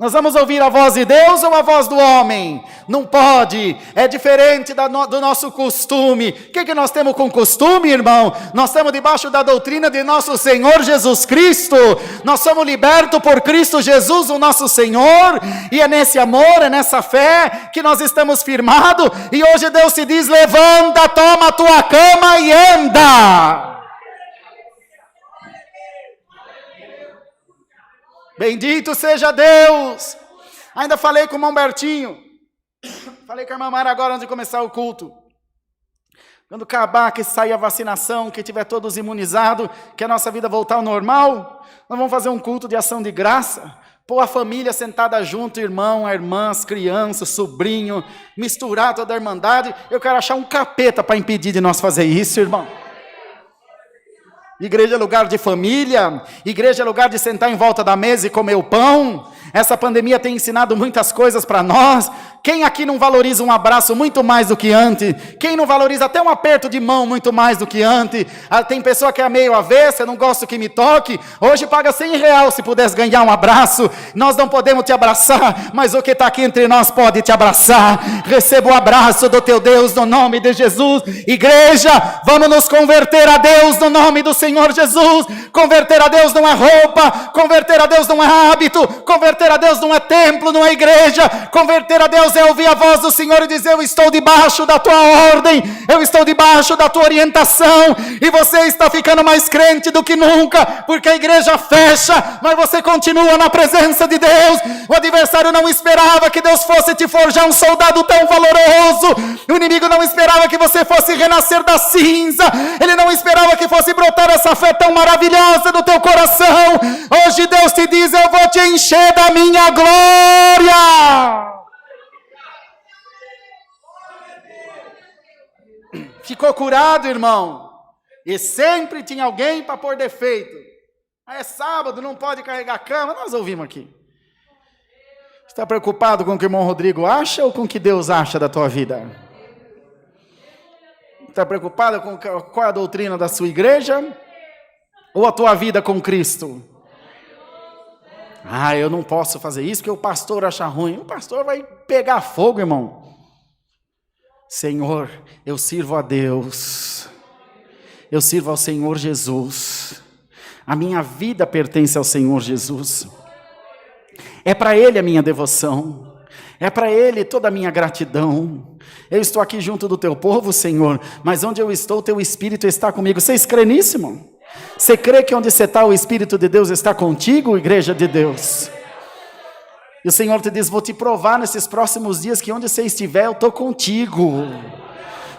Nós vamos ouvir a voz de Deus ou a voz do homem? Não pode, é diferente do nosso costume. O que nós temos com costume, irmão? Nós estamos debaixo da doutrina de nosso Senhor Jesus Cristo. Nós somos libertos por Cristo Jesus, o nosso Senhor. E é nesse amor, é nessa fé que nós estamos firmados. E hoje Deus te diz, levanta, toma a tua cama e anda. Bendito seja Deus. Ainda falei com o irmão Bertinho. Falei com a irmã Mara agora antes de começar o culto. Quando acabar, que sair a vacinação, que tiver todos imunizados, que a nossa vida voltar ao normal, nós vamos fazer um culto de ação de graça. Pôr a família sentada junto, irmão, a irmã, as crianças, sobrinho, misturar toda a irmandade. Eu quero achar um capeta para impedir de nós fazer isso, irmão. Igreja é lugar de família, igreja é lugar de sentar em volta da mesa e comer o pão. Essa pandemia tem ensinado muitas coisas para nós. Quem aqui não valoriza um abraço muito mais do que antes? Quem não valoriza até um aperto de mão muito mais do que antes? Tem pessoa que é meio avessa, eu não gosto que me toque. Hoje paga R$100 se pudesse ganhar um abraço. Nós não podemos te abraçar, mas o que está aqui entre nós pode te abraçar. Receba o abraço do teu Deus no nome de Jesus. Igreja, vamos nos converter a Deus no nome do Senhor Jesus. Converter a Deus não é roupa, converter a Deus não é hábito, converter a Deus não é templo, não é igreja. Converter a Deus é ouvir a voz do Senhor e dizer, eu estou debaixo da tua ordem, eu estou debaixo da tua orientação, e você está ficando mais crente do que nunca, porque a igreja fecha, mas você continua na presença de Deus. O adversário não esperava que Deus fosse te forjar um soldado tão valoroso, o inimigo não esperava que você fosse renascer da cinza, ele não esperava que fosse brotar essa fé tão maravilhosa do teu coração. Hoje Deus te diz, eu vou te encher da minha glória. Ficou curado, irmão? E sempre tinha alguém para pôr defeito. É sábado, não pode carregar a cama. Nós ouvimos aqui. Está preocupado com o que o irmão Rodrigo acha ou com o que Deus acha da tua vida? Está preocupado com qual é a doutrina da sua igreja? Ou a tua vida com Cristo? Eu não posso fazer isso porque o pastor acha ruim. O pastor vai pegar fogo, irmão. Senhor, eu sirvo a Deus. Eu sirvo ao Senhor Jesus. A minha vida pertence ao Senhor Jesus. É para Ele a minha devoção. É para Ele toda a minha gratidão. Eu estou aqui junto do teu povo, Senhor, mas onde eu estou, teu Espírito está comigo. Vocês creem nisso, irmão? Você crê que onde você está, o Espírito de Deus está contigo, igreja de Deus? E o Senhor te diz, vou te provar nesses próximos dias que onde você estiver, eu estou contigo.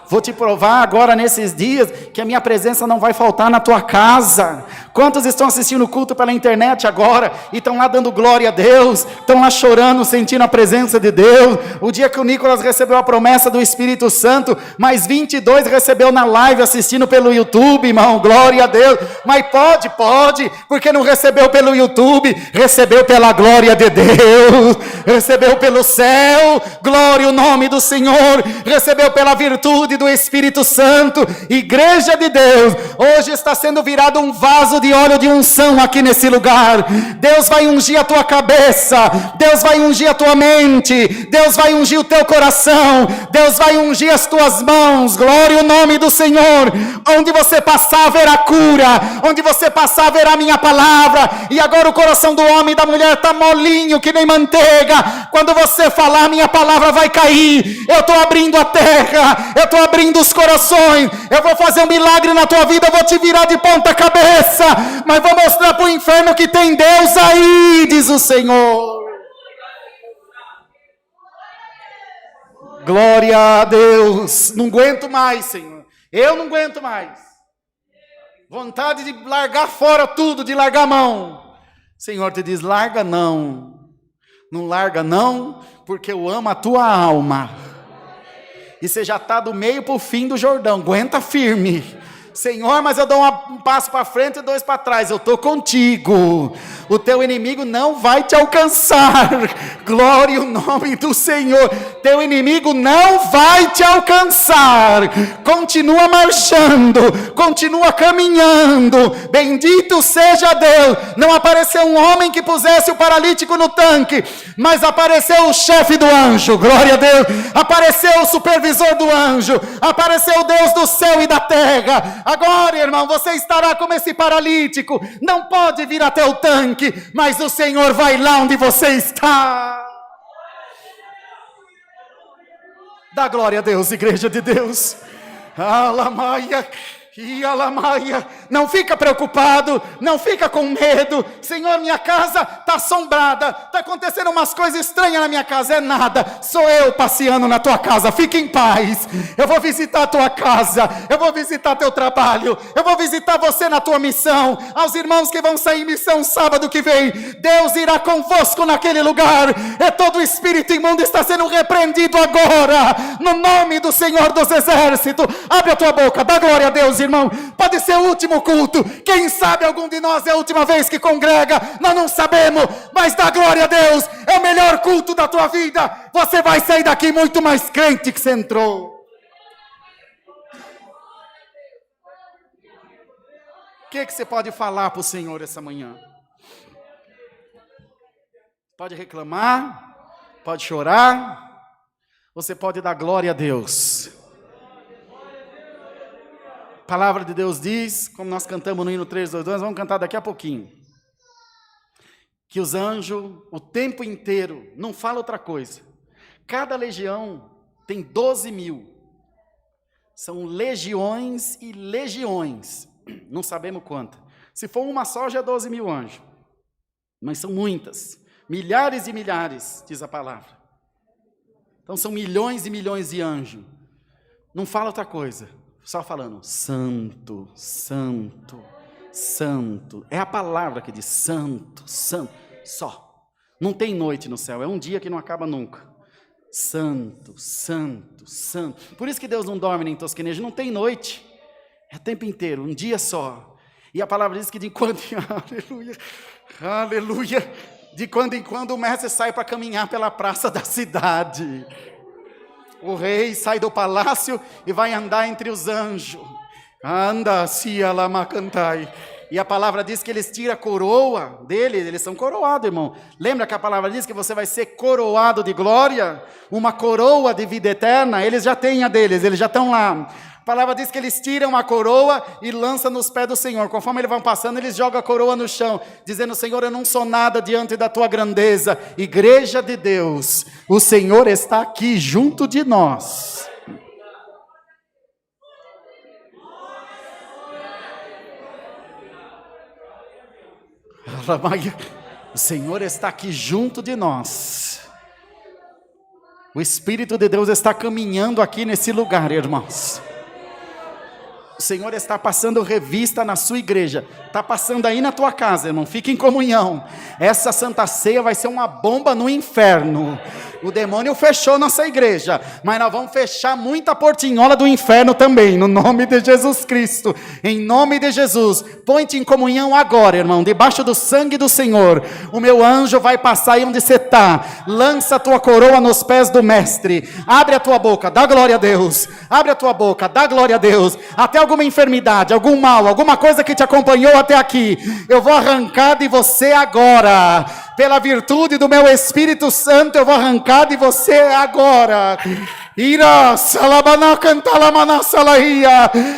Vou te provar agora nesses dias que a minha presença não vai faltar na tua casa. Quantos estão assistindo o culto pela internet agora e estão lá dando glória a Deus, estão lá chorando, sentindo a presença de Deus? O dia que o Nicolas recebeu a promessa do Espírito Santo, mais 22 recebeu na live assistindo pelo YouTube, irmão, glória a Deus. Mas pode, porque não recebeu pelo YouTube, recebeu pela glória de Deus, recebeu pelo céu, glória ao nome do Senhor, recebeu pela virtude do Espírito Santo. Igreja de Deus, hoje está sendo virado um vaso de óleo de unção aqui nesse lugar. Deus vai ungir a tua cabeça, Deus vai ungir a tua mente, Deus vai ungir o teu coração, Deus vai ungir as tuas mãos, glória ao nome do Senhor. Onde você passar verá cura, onde você passar verá minha palavra. E agora o coração do homem e da mulher está molinho que nem manteiga. Quando você falar, minha palavra vai cair. Eu estou abrindo a terra, eu estou abrindo os corações, eu vou fazer um milagre na tua vida, eu vou te virar de ponta cabeça, mas vou mostrar para o inferno que tem Deus aí, diz o Senhor. Glória a Deus. Não aguento mais, Senhor. Eu não aguento mais. Vontade de largar fora tudo, de largar a mão. Senhor te diz, larga não. Não larga não, porque eu amo a tua alma. E você já está do meio para o fim do Jordão. Aguenta firme. Senhor, mas eu dou um passo para frente e 2 para trás. Eu estou contigo. O teu inimigo não vai te alcançar. Glória ao nome do Senhor. Teu inimigo não vai te alcançar. Continua marchando. Continua caminhando. Bendito seja Deus. Não apareceu um homem que pusesse o paralítico no tanque, mas apareceu o chefe do anjo. Glória a Deus. Apareceu o supervisor do anjo. Apareceu o Deus do céu e da terra. Agora, irmão, você estará como esse paralítico. Não pode vir até o tanque, mas o Senhor vai lá onde você está. Dá glória a Deus, igreja de Deus. Alamaia. E Alamaia, não fica preocupado, não fica com medo. Senhor, minha casa está assombrada, está acontecendo umas coisas estranhas na minha casa. É nada, sou eu passeando na tua casa. Fique em paz, eu vou visitar a tua casa, eu vou visitar teu trabalho, eu vou visitar você na tua missão. Aos irmãos que vão sair em missão sábado que vem, Deus irá convosco naquele lugar. E todo espírito imundo está sendo repreendido agora, no nome do Senhor dos Exércitos. Abre a tua boca, dá glória a Deus, irmão. Pode ser o último culto. Quem sabe algum de nós é a última vez que congrega. Nós não sabemos, mas dá glória a Deus. É o melhor culto da tua vida. Você vai sair daqui muito mais crente que você entrou. O que você pode falar para o Senhor essa manhã? Pode reclamar, pode chorar, você pode dar glória a Deus. A palavra de Deus diz, como nós cantamos no hino 322, vamos cantar daqui a pouquinho, que os anjos, o tempo inteiro, não fala outra coisa. Cada legião tem 12 mil. São legiões e legiões. Não sabemos quantas. Se for uma só, já é 12 mil anjos. Mas são muitas. Milhares e milhares, diz a palavra. Então são milhões e milhões de anjos. Não fala outra coisa. Só falando, santo, santo, santo. É a palavra que diz santo, santo. Só. Não tem noite no céu. É um dia que não acaba nunca. Santo, santo, santo. Por isso que Deus não dorme nem tosqueneja. Não tem noite. É o tempo inteiro, um dia só. E a palavra diz que de quando em aleluia, aleluia, de quando em quando o mestre sai para caminhar pela praça da cidade. O rei sai do palácio e vai andar entre os anjos. Anda, sia lama cantai. E a palavra diz que eles tiram a coroa dele, eles são coroados, irmão. Lembra que a palavra diz que você vai ser coroado de glória? Uma coroa de vida eterna, eles já têm a deles, eles já estão lá. A palavra diz que eles tiram a coroa e lançam nos pés do Senhor. Conforme eles vão passando, eles jogam a coroa no chão, dizendo, Senhor, eu não sou nada diante da tua grandeza. Igreja de Deus, o Senhor está aqui junto de nós. O Senhor está aqui junto de nós. O Espírito de Deus está caminhando aqui nesse lugar, irmãos. O Senhor está passando revista na sua igreja. Está passando aí na tua casa, irmão. Fique em comunhão. Essa Santa Ceia vai ser uma bomba no inferno. O demônio fechou nossa igreja, mas nós vamos fechar muita portinhola do inferno também, no nome de Jesus Cristo. Em nome de Jesus. Põe-te em comunhão agora, irmão, debaixo do sangue do Senhor. O meu anjo vai passar aí onde você está. Lança a tua coroa nos pés do mestre. Abre a tua boca, dá glória a Deus. Abre a tua boca, dá glória a Deus. Até alguma enfermidade, algum mal, alguma coisa que te acompanhou até aqui, eu vou arrancar de você agora. Pela virtude do meu Espírito Santo, eu vou arrancar de você agora.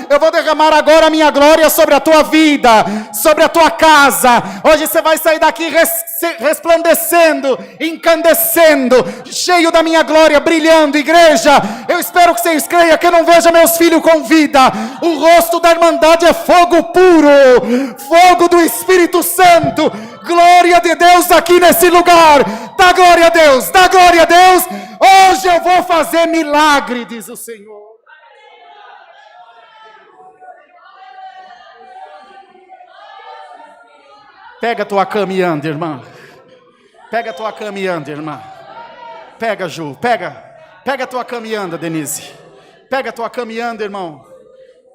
Eu vou derramar agora a minha glória sobre a tua vida, sobre a tua casa. Hoje você vai sair daqui resplandecendo, incandescendo, cheio da minha glória, brilhando. Igreja, eu espero que vocês creiam que eu não veja meus filhos com vida. O rosto da Irmandade é fogo puro, fogo do Espírito Santo. Glória de Deus aqui nesse lugar. Dá glória a Deus, dá glória a Deus. Hoje eu vou fazer milagre, diz o Senhor. Pega a tua cama e anda, irmã. Pega a tua cama e anda, irmã. Pega, Ju, pega a tua cama e anda, Denise. Pega a tua cama e anda, irmão.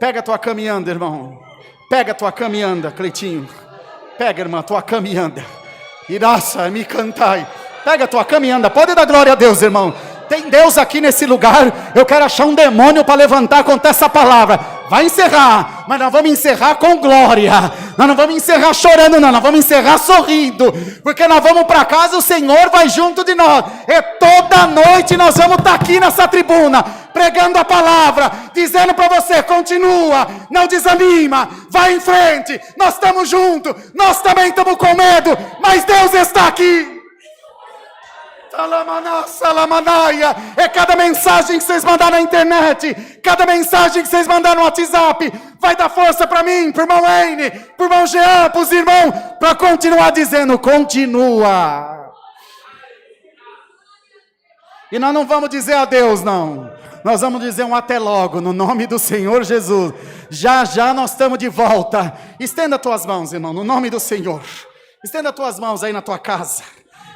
Pega a tua cama e anda, irmão. Pega a tua cama e anda, Cleitinho. Pega, irmã, tua cama e anda. Iraça, me cantai. Pega a tua cama e anda. Pode dar glória a Deus, irmão. Tem Deus aqui nesse lugar. Eu quero achar um demônio para levantar contra essa palavra. Vai encerrar, mas nós vamos encerrar com glória. Nós não vamos encerrar chorando, não. Nós vamos encerrar sorrindo. Porque nós vamos para casa, o Senhor vai junto de nós. E toda noite nós vamos estar aqui nessa tribuna, pregando a palavra, dizendo para você: continua, não desanima, vai em frente. Nós estamos juntos, nós também estamos com medo, mas Deus está aqui. É cada mensagem que vocês mandaram na internet, cada mensagem que vocês mandaram no WhatsApp, vai dar força para mim, para o irmão Wayne, para o irmão Jean, para os irmãos, para continuar dizendo: continua. E nós não vamos dizer adeus, não. Nós vamos dizer um até logo, no nome do Senhor Jesus. Já já nós estamos de volta. Estenda tuas mãos, irmão, no nome do Senhor. Estenda tuas mãos aí na tua casa.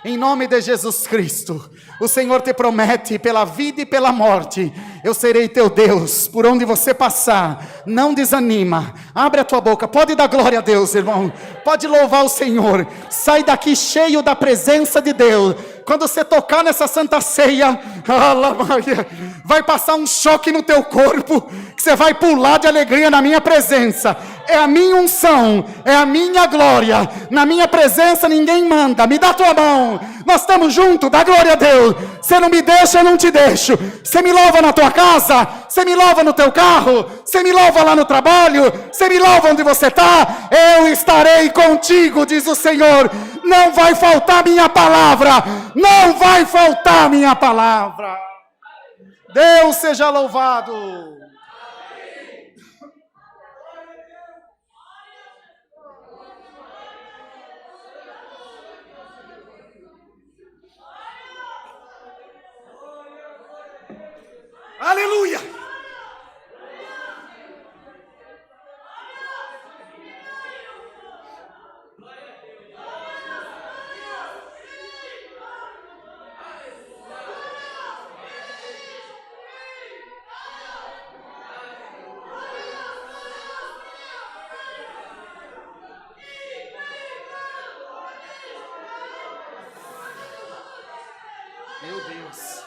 Em nome de Jesus Cristo, o Senhor te promete, pela vida e pela morte, eu serei teu Deus, por onde você passar, não desanima, abre a tua boca, pode dar glória a Deus, irmão, pode louvar o Senhor, sai daqui cheio da presença de Deus. Quando você tocar nessa santa ceia, vai passar um choque no teu corpo, que você vai pular de alegria na minha presença. É a minha unção, é a minha glória. Na minha presença ninguém manda. Me dá tua mão, nós estamos juntos, dá glória a Deus. Você não me deixa, eu não te deixo. Você me louva na tua casa, você me louva no teu carro, você me louva lá no trabalho, você me louva onde você está. Eu estarei contigo, diz o Senhor. Não vai faltar minha palavra, não vai faltar minha palavra. Deus seja louvado. Aleluia! Meu Deus.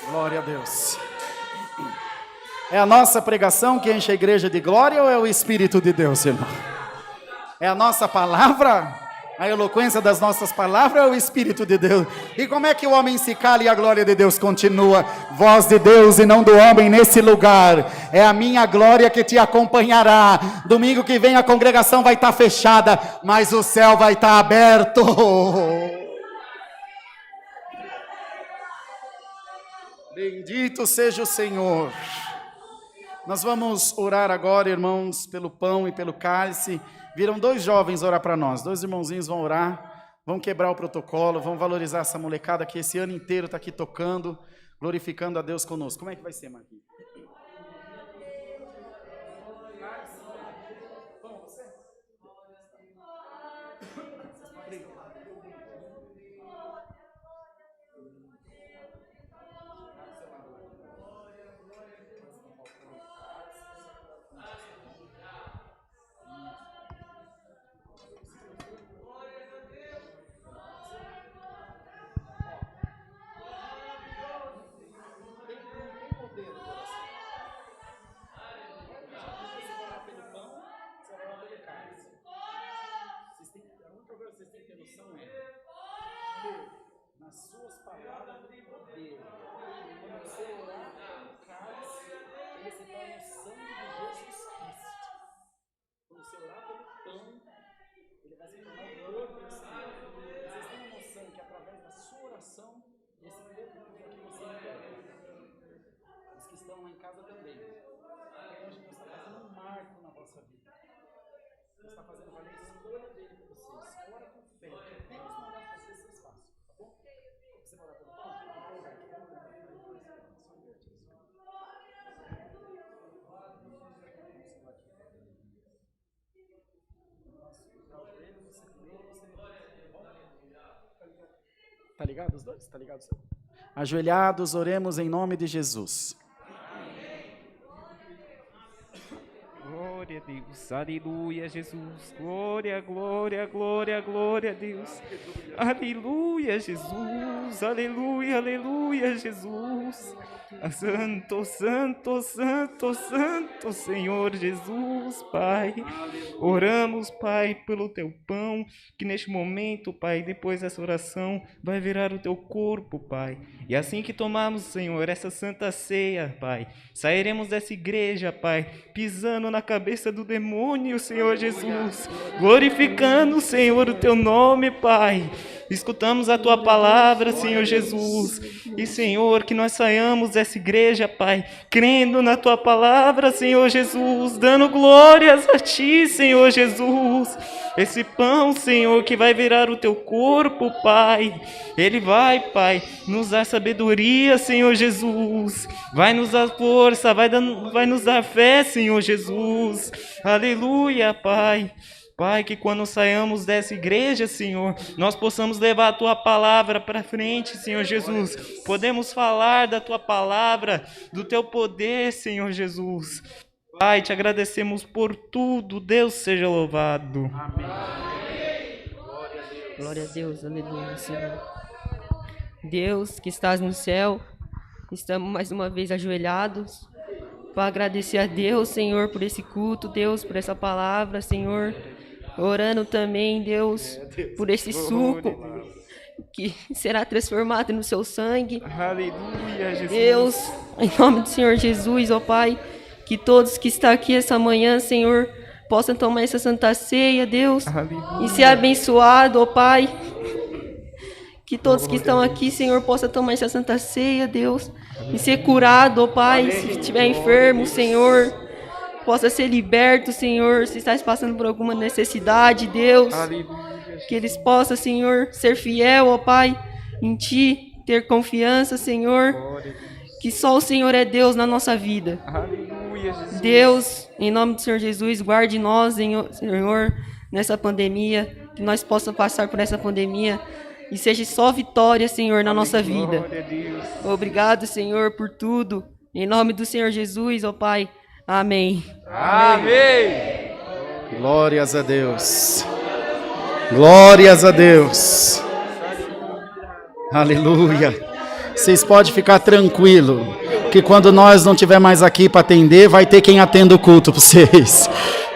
Glória a Deus. É a nossa pregação que enche a igreja de glória ou é o Espírito de Deus, irmão? É a nossa palavra? A eloquência das nossas palavras é o Espírito de Deus. E como é que o homem se cala e a glória de Deus continua? Voz de Deus e não do homem nesse lugar. É a minha glória que te acompanhará. Domingo que vem a congregação vai estar fechada, mas o céu vai estar aberto. Bendito seja o Senhor. Nós vamos orar agora, irmãos, pelo pão e pelo cálice. Viram dois jovens orar para nós. Dois irmãozinhos vão orar, vão quebrar o protocolo, vão valorizar essa molecada que esse ano inteiro está aqui tocando, glorificando a Deus conosco. Como é que vai ser, Marquinhos? casa também. Porque hoje Deus está fazendo um marco na vossa vida. Deus está fazendo valer a escolha dele para vocês. Ora com fé, que Deus mandar fazer, vocês façam, tá bom? Você vai orar pelo pão? Vou orar aqui. Tá ligado os dois? Tá ligado? Ajoelhados, oremos em nome de Jesus. Glória a Deus, aleluia, Jesus, glória, glória, glória, glória a Deus, aleluia, Jesus, aleluia, aleluia, Jesus, santo, santo, santo, santo, Senhor Jesus, Pai, oramos, Pai, pelo Teu pão, que neste momento, Pai, depois dessa oração, vai virar o Teu corpo, Pai, e assim que tomarmos, Senhor, essa santa ceia, Pai, sairemos dessa igreja, Pai, pisando na cabeça do demônio, Senhor Jesus, glorificando, Senhor, o Teu nome, Pai. Escutamos a Tua palavra, Senhor Jesus, e, Senhor, que nós saiamos dessa igreja, Pai, crendo na Tua palavra, Senhor Jesus, dando glórias a Ti, Senhor Jesus. Esse pão, Senhor, que vai virar o Teu corpo, Pai, ele vai, Pai, nos dar sabedoria, Senhor Jesus, vai nos dar força, vai nos dar fé, Senhor Jesus, aleluia, Pai. Pai, que quando saiamos dessa igreja, Senhor, nós possamos levar a Tua palavra para frente, Senhor Jesus. Podemos falar da Tua palavra, do Teu poder, Senhor Jesus. Pai, te agradecemos por tudo. Deus seja louvado. Amém. Glória a Deus, aleluia, Senhor. Deus que estás no céu, estamos mais uma vez ajoelhados para agradecer a Deus, Senhor, por esse culto, Deus, por essa palavra, Senhor. Orando também, Deus, por esse suco que será transformado no Seu sangue. Aleluia, Jesus. Deus, em nome do Senhor Jesus, ó Pai, que todos que estão aqui essa manhã, Senhor, possam tomar essa santa ceia, Deus, Aleluia. e ser abençoado, ó Pai. Que todos que estão aqui, Senhor, possam tomar essa santa ceia, Deus, e ser curado, ó Pai, se estiver enfermo, Senhor, possa ser liberto, Senhor, se estás passando por alguma necessidade, Deus, que eles possam, Senhor, ser fiel, ó Pai, em Ti, ter confiança, Senhor, que só o Senhor é Deus na nossa vida. Aleluia, Jesus. Deus, em nome do Senhor Jesus, guarde nós, Senhor, nessa pandemia, que nós possamos passar por essa pandemia e seja só vitória, Senhor, na nossa vida. Glória a Deus. Obrigado, Senhor, por tudo. Em nome do Senhor Jesus, ó Pai. Amém. Amém. Glórias a Deus. Glórias a Deus. Aleluia. Vocês podem ficar tranquilo que quando nós não estiver mais aqui para atender, vai ter quem atenda o culto para vocês.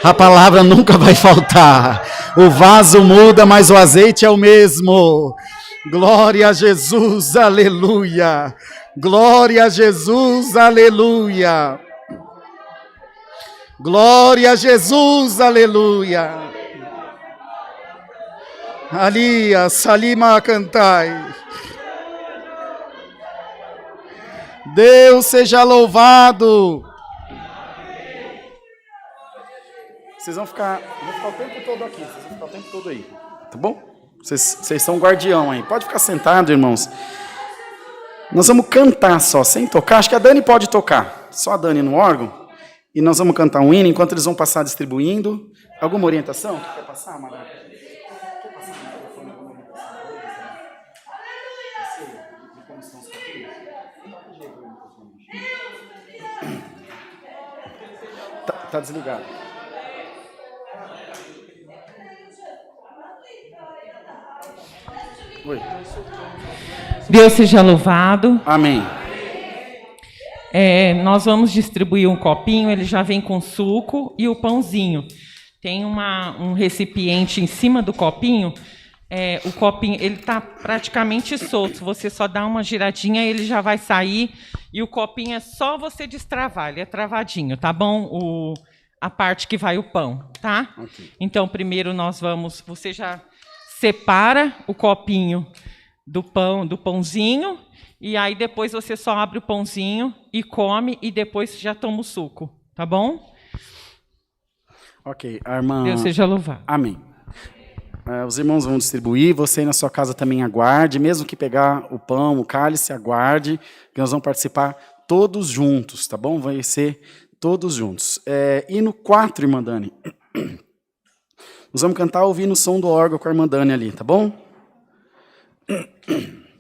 A palavra nunca vai faltar. O vaso muda, mas o azeite é o mesmo. Glória a Jesus, aleluia. Glória a Jesus, aleluia. Glória a Jesus, aleluia. Alia, Salima cantai. Deus seja louvado. Vocês vão ficar o tempo todo aqui, vocês vão ficar o tempo todo aí, tá bom? Vocês são guardião aí. Pode ficar sentado, irmãos. Nós vamos cantar só, sem tocar. Acho que a Dani pode tocar. Só a Dani no órgão. E nós vamos cantar um hino enquanto eles vão passar distribuindo. Alguma orientação? Quer passar, Maria? Quer passar no microfone alguma orientação? De como estão os capítulos? Tá desligado. Oi. Deus seja louvado. Amém. Nós vamos distribuir um copinho, ele já vem com suco e o pãozinho. Tem um recipiente em cima do copinho. O copinho ele está praticamente solto. Você só dá uma giradinha, ele já vai sair. E o copinho é só você destravar, ele é travadinho, tá bom? A parte que vai o pão, tá? Okay. Então, primeiro você já separa o copinho do pãozinho, e aí depois você só abre o pãozinho e come, e depois já toma o suco, tá bom? Ok, a irmã... Deus seja louvado. Amém. Os irmãos vão distribuir, você aí na sua casa também aguarde, mesmo que pegar o pão, o cálice, aguarde, que nós vamos participar todos juntos, tá bom? Vai ser todos juntos. Hino 4, irmã Dani. Nós vamos cantar ouvindo o som do órgão com a irmã Dani ali, tá bom?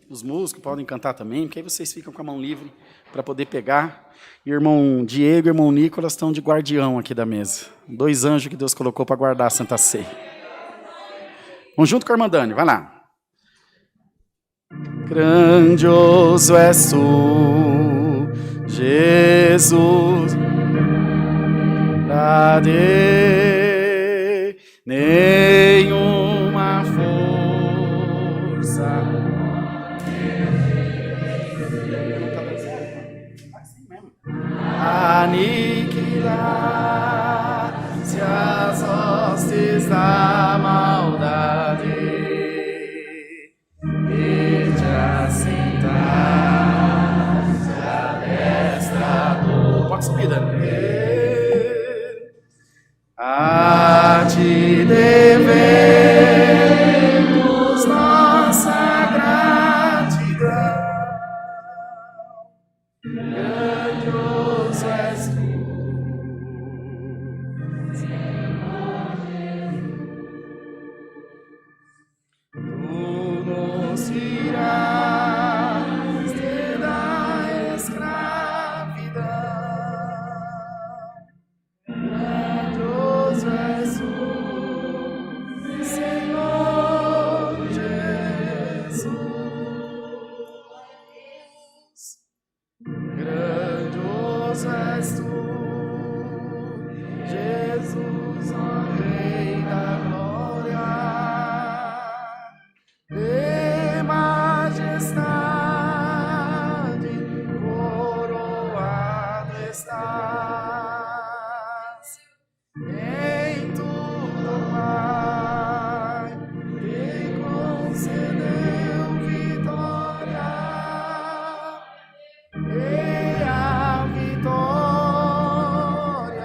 Os músicos podem cantar também, porque aí vocês ficam com a mão livre para poder pegar. E o irmão Diego e o irmão Nicolas estão de guardião aqui da mesa. 2 anjos que Deus colocou para guardar a Santa Ceia. Vamos junto com a irmã Dani, vai lá. Grandioso és tu, Jesus, nenhuma força. Aniquilar-se as hostes da maldade e te assentar à destra do... Pode subir, Dani. A ti devemos nossa gratidão. Grandioso és tu, tu nos tiraste da escravidão. Grandioso és tu, Senhor Jesus. Grandioso és tu, Jesus, ó Rei da glória, e majestade, coroado estás, em tudo, Pai, que concedeu vitória. E a vitória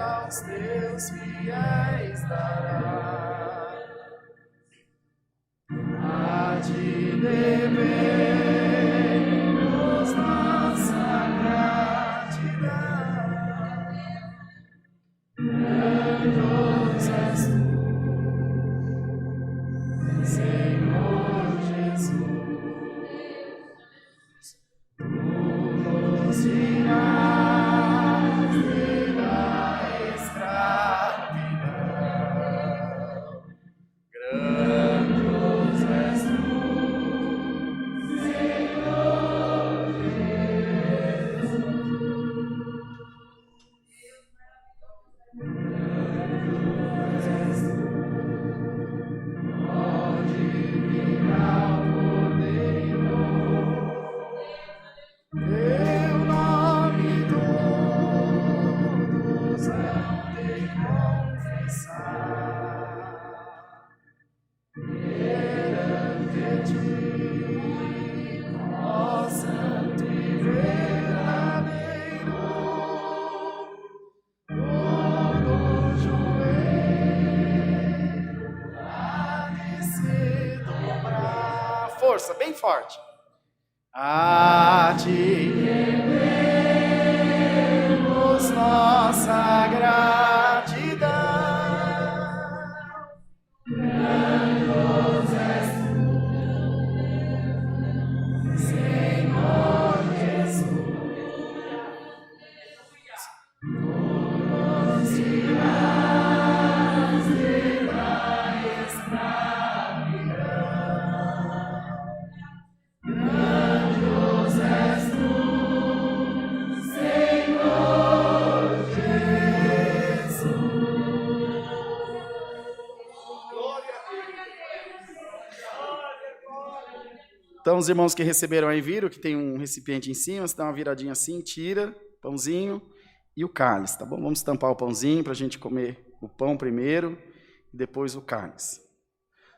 aos teus fiéis dará. A ti devemos nossa gratidão. Grandioso és tu, Senhor Jesus. Nos tiraste da escravidão. Grandioso és tu, Senhor Jesus. Grandioso és tu, ó divino Cordeiro. Teu nome todos hão de confessar, perante ti, ó santo e verdadeiro, todo joelho há de se dobrar. Força, bem forte. A ti devemos nossa gratidão. Grandioso és tu, Senhor Jesus. Tu nos tiraste da escravidão. Grandioso és tu, Senhor Jesus. Glória a Deus. Então, os irmãos que receberam aí viram que tem um recipiente em cima, você dá uma viradinha assim, tira pãozinho e o cálice, tá bom? Vamos tampar o pãozinho para a gente comer o pão primeiro e depois o cálice.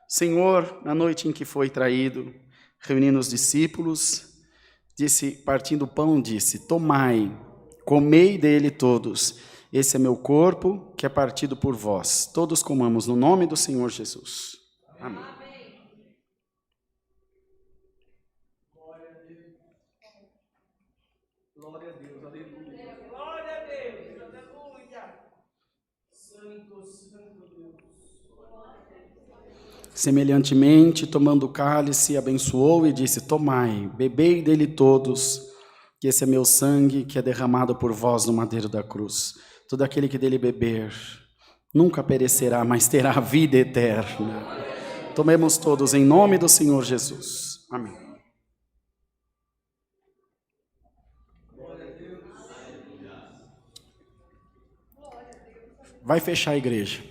Senhor, na noite em que foi traído, reunindo os discípulos, disse, partindo o pão, disse: tomai, comei dele todos, esse é meu corpo, que é partido por vós. Todos comamos no nome do Senhor Jesus. Amém. Glória a Deus, aleluia. Glória a Deus, aleluia. Santo, santo Deus. Semelhantemente, tomando o cálice, abençoou e disse: tomai, bebei dele todos, que esse é meu sangue, que é derramado por vós no madeiro da cruz. Todo aquele que dele beber nunca perecerá, mas terá a vida eterna. Tomemos todos em nome do Senhor Jesus. Amém. Vai fechar a igreja.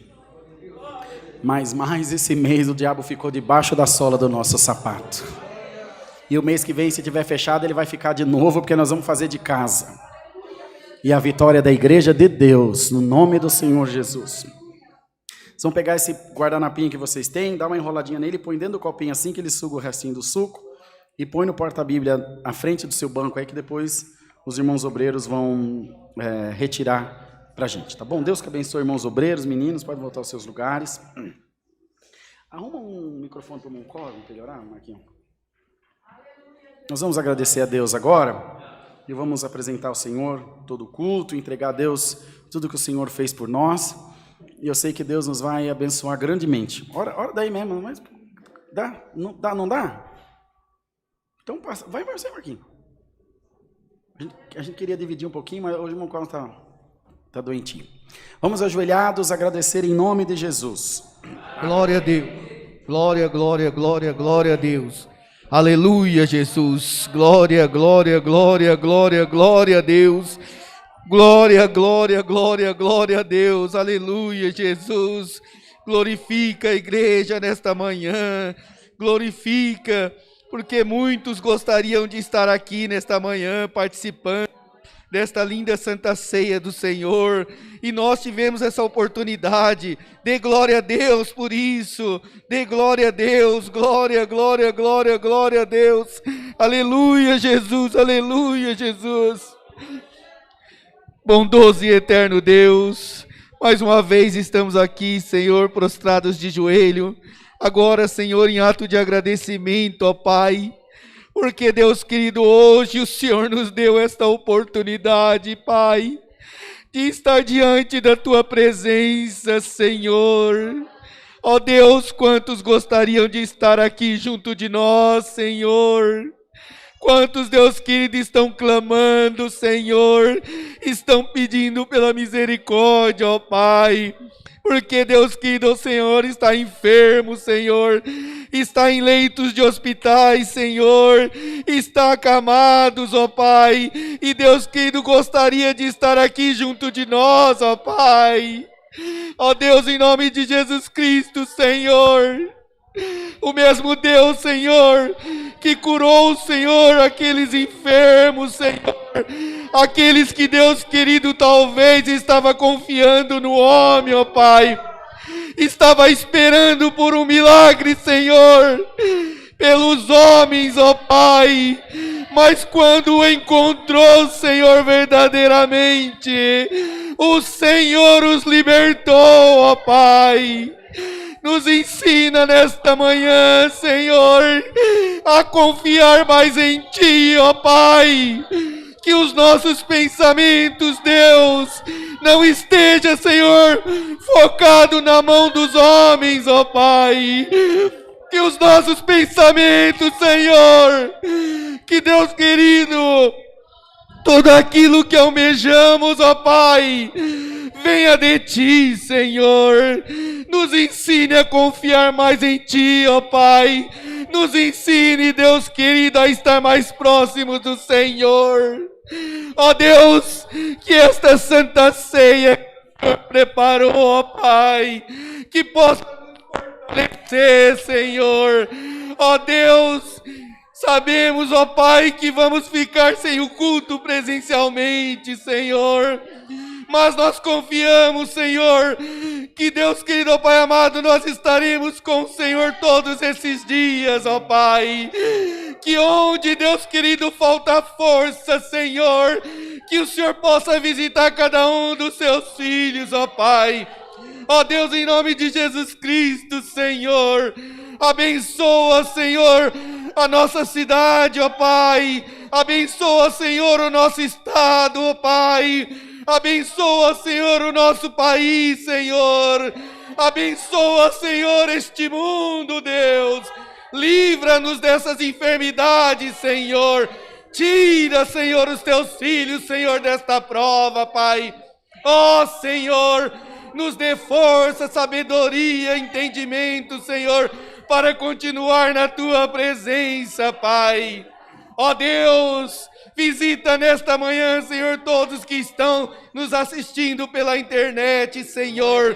Mas mais esse mês o diabo ficou debaixo da sola do nosso sapato. E o mês que vem, se tiver fechado, ele vai ficar de novo, porque nós vamos fazer de casa. E a vitória da igreja de Deus, no nome do Senhor Jesus. Vocês vão pegar esse guardanapinho que vocês têm, dá uma enroladinha nele, põe dentro do copinho assim, que ele suga o restinho do suco, e põe no porta-bíblia à frente do seu banco aí, que depois os irmãos obreiros vão retirar pra gente, tá bom? Deus que abençoe, irmãos obreiros, meninos, podem voltar aos seus lugares. Arruma um microfone para o Moncor, vamos melhorar, Marquinhos? Nós vamos agradecer a Deus agora e vamos apresentar ao Senhor todo o culto, entregar a Deus tudo que o Senhor fez por nós. E eu sei que Deus nos vai abençoar grandemente. Ora daí mesmo, mas dá? Não dá? Não dá? Então passa. Vai você, Marquinhos. A gente queria dividir um pouquinho, mas hoje o Moncor está doentinho. Vamos ajoelhados agradecer em nome de Jesus. Glória a Deus. Glória, glória, glória, glória a Deus. Aleluia, Jesus. Glória, glória, glória, glória, glória a Deus. Glória, glória, glória, glória a Deus. Aleluia, Jesus. Glorifica a igreja nesta manhã. Glorifica, porque muitos gostariam de estar aqui nesta manhã participando desta linda Santa Ceia do Senhor, e nós tivemos essa oportunidade. Dê glória a Deus por isso, dê glória a Deus, glória, glória, glória, glória a Deus, aleluia Jesus, aleluia Jesus. Bondoso e eterno Deus, mais uma vez estamos aqui, Senhor, prostrados de joelho, agora, Senhor, em ato de agradecimento, ó Pai, porque, Deus querido, hoje o Senhor nos deu esta oportunidade, Pai, de estar diante da Tua presença, Senhor. Ó Deus, quantos gostariam de estar aqui junto de nós, Senhor. Quantos, Deus querido, estão clamando, Senhor, estão pedindo pela misericórdia, ó Pai. Porque, Deus querido, o Senhor está enfermo, Senhor, está em leitos de hospitais, Senhor, está acamados, ó Pai, e Deus querido, gostaria de estar aqui junto de nós, ó Pai. Ó Deus, em nome de Jesus Cristo, Senhor, o mesmo Deus, Senhor, que curou, Senhor, aqueles enfermos, Senhor, aqueles que, Deus querido, talvez estava confiando no homem, ó Pai, estava esperando por um milagre, Senhor, pelos homens, ó Pai, mas quando o encontrou, Senhor, verdadeiramente, o Senhor os libertou, ó Pai. Nos ensina nesta manhã, Senhor, a confiar mais em Ti, ó Pai. Que os nossos pensamentos, Deus, não esteja, Senhor, focado na mão dos homens, ó Pai. Que os nossos pensamentos, Senhor, que Deus querido, tudo aquilo que almejamos, ó Pai, venha de Ti, Senhor. Nos ensine a confiar mais em Ti, ó Pai. Nos ensine, Deus querido, a estar mais próximo do Senhor. Ó Deus, que esta Santa Ceia que o Senhor preparou, ó Pai, que possa nos fortalecer, Senhor. Ó Deus, sabemos, ó Pai, que vamos ficar sem o culto presencialmente, Senhor. Mas nós confiamos, Senhor, que Deus querido, ó Pai amado, nós estaremos com o Senhor todos esses dias, ó Pai. Que onde, Deus querido, falta força, Senhor, que o Senhor possa visitar cada um dos seus filhos, ó Pai. Ó Deus, em nome de Jesus Cristo, Senhor, abençoa, Senhor, a nossa cidade, ó Pai. Abençoa, Senhor, o nosso estado, ó Pai. Abençoa, Senhor, o nosso país, Senhor. Abençoa, Senhor, este mundo, Deus. Livra-nos dessas enfermidades, Senhor. Tira, Senhor, os teus filhos, Senhor, desta prova, Pai. Ó, Senhor, nos dê força, sabedoria, entendimento, Senhor, para continuar na tua presença, Pai. Ó Deus, visita nesta manhã, Senhor, todos que estão nos assistindo pela internet, Senhor.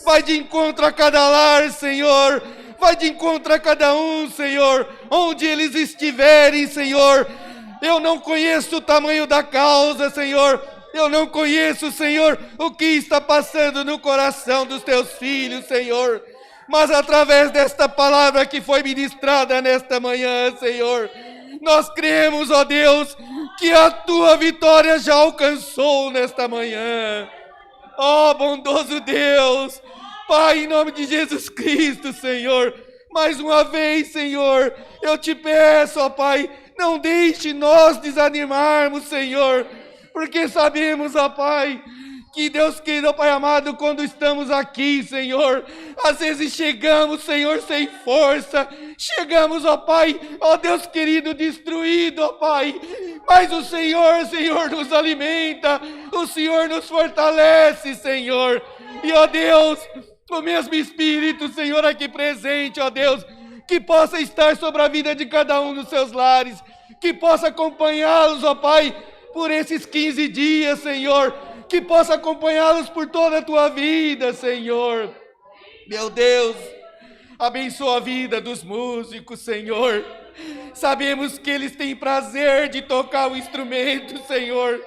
Vai de encontro a cada lar, Senhor. Vai de encontro a cada um, Senhor, onde eles estiverem, Senhor. Eu não conheço o tamanho da causa, Senhor. Eu não conheço, Senhor, o que está passando no coração dos teus filhos, Senhor. Mas através desta palavra que foi ministrada nesta manhã, Senhor, nós cremos, ó Deus, que a tua vitória já alcançou nesta manhã. Ó bondoso Deus, Pai, em nome de Jesus Cristo, Senhor, mais uma vez, Senhor, eu te peço, ó Pai, não deixe nós desanimarmos, Senhor, porque sabemos, ó Pai, que Deus querido, ó Pai amado, quando estamos aqui, Senhor, às vezes chegamos, Senhor, sem força, chegamos, ó Pai, ó Deus querido, destruído, ó Pai, mas o Senhor, Senhor, nos alimenta, o Senhor nos fortalece, Senhor, e ó Deus, o mesmo Espírito, Senhor, aqui presente, ó Deus, que possa estar sobre a vida de cada um dos seus lares, que possa acompanhá-los, ó Pai, por esses 15 dias, Senhor, que possa acompanhá-los por toda a tua vida, Senhor. Meu Deus, abençoa a vida dos músicos, Senhor. Sabemos que eles têm prazer de tocar o instrumento, Senhor.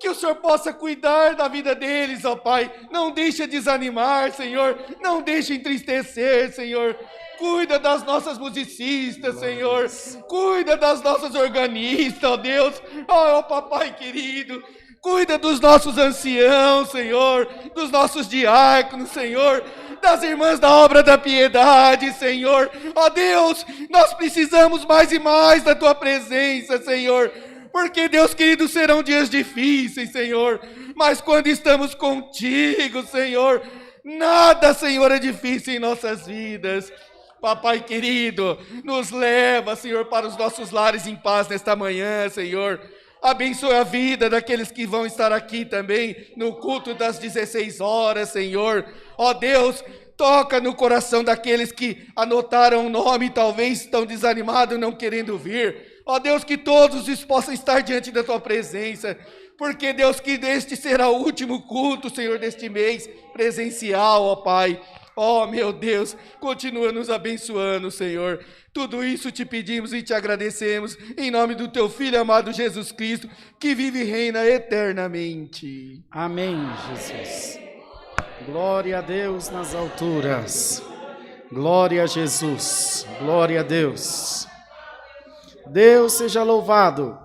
Que o Senhor possa cuidar da vida deles, ó Pai. Não deixe desanimar, Senhor. Não deixe entristecer, Senhor. Cuida das nossas musicistas, Senhor. Cuida das nossas organistas, ó Deus. Ó papai querido. Cuida dos nossos anciãos, Senhor. Dos nossos diáconos, Senhor. Das irmãs da obra da piedade, Senhor. Ó Deus, nós precisamos mais e mais da tua presença, Senhor. Porque, Deus querido, serão dias difíceis, Senhor. Mas quando estamos contigo, Senhor, nada, Senhor, é difícil em nossas vidas. Papai querido, nos leva, Senhor, para os nossos lares em paz nesta manhã, Senhor. Abençoe a vida daqueles que vão estar aqui também no culto das 16 horas, Senhor. Ó Deus, toca no coração daqueles que anotaram o nome e talvez estão desanimados, não querendo vir. Ó Deus, que todos possam estar diante da tua presença. Porque, Deus, que este será o último culto, Senhor, deste mês presencial, ó Pai. Ó, meu Deus, continua nos abençoando, Senhor. Tudo isso te pedimos e te agradecemos, em nome do teu Filho amado Jesus Cristo, que vive e reina eternamente. Amém, Jesus. Glória a Deus nas alturas. Glória a Jesus. Glória a Deus. Deus seja louvado.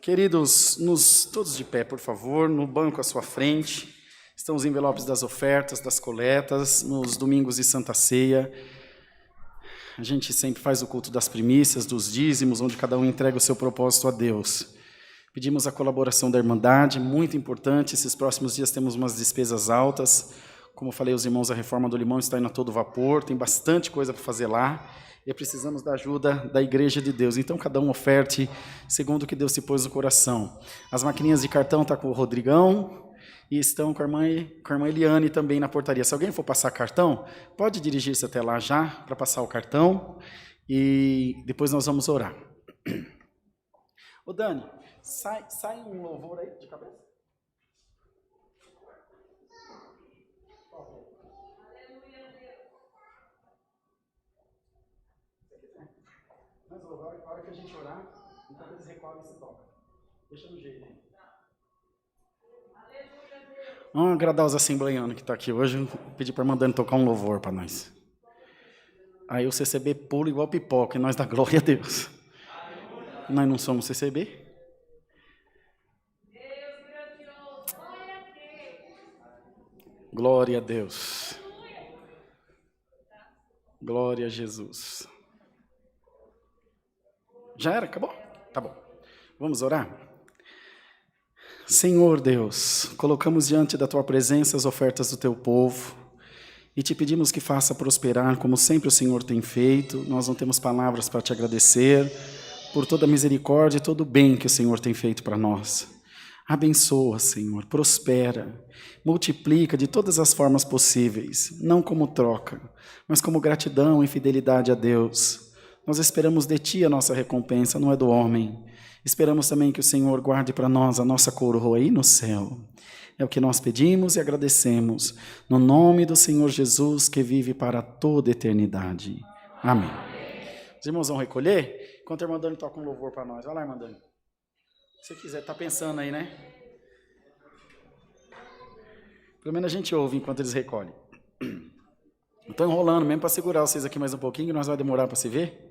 Queridos, todos de pé, por favor, no banco à sua frente, estão os envelopes das ofertas, das coletas, nos domingos de Santa Ceia. A gente sempre faz o culto das primícias, dos dízimos, onde cada um entrega o seu propósito a Deus. Pedimos a colaboração da Irmandade, muito importante, esses próximos dias temos umas despesas altas. Como eu falei, os irmãos, a reforma do Limão está indo a todo vapor, tem bastante coisa para fazer lá. E precisamos da ajuda da Igreja de Deus. Então, cada um oferte segundo o que Deus se pôs no coração. As maquininhas de cartão estão com o Rodrigão e estão com a irmã Eliane também na portaria. Se alguém for passar cartão, pode dirigir-se até lá já para passar o cartão e depois nós vamos orar. Ô Dani, sai um louvor aí de cabeça. Mas a hora que a gente orar, enquanto eles recolhem, se toca. Deixa no jeito aí. Vamos agradar os assembleianos que estão aqui hoje. Eu pedi para mandando tocar um louvor para nós. Aí o CCB pula igual pipoca, e nós dá glória a Deus. Nós não somos CCB? Glória a Deus. Glória a Jesus. Já era? Acabou? Tá bom. Vamos orar? Senhor Deus, colocamos diante da Tua presença as ofertas do Teu povo e Te pedimos que faça prosperar, como sempre o Senhor tem feito. Nós não temos palavras para Te agradecer por toda a misericórdia e todo o bem que o Senhor tem feito para nós. Abençoa, Senhor, prospera, multiplica de todas as formas possíveis, não como troca, mas como gratidão e fidelidade a Deus. Nós esperamos de Ti a nossa recompensa, não é do homem. Esperamos também que o Senhor guarde para nós a nossa coroa aí no céu. É o que nós pedimos e agradecemos, no nome do Senhor Jesus, que vive para toda a eternidade. Amém. Os irmãos vão recolher, enquanto a irmã Dani toca um louvor para nós. Vai lá, irmã Dani. Se você quiser, está pensando aí, né? Pelo menos a gente ouve enquanto eles recolhem. Estou enrolando mesmo para segurar vocês aqui mais um pouquinho, que nós vamos demorar para se ver.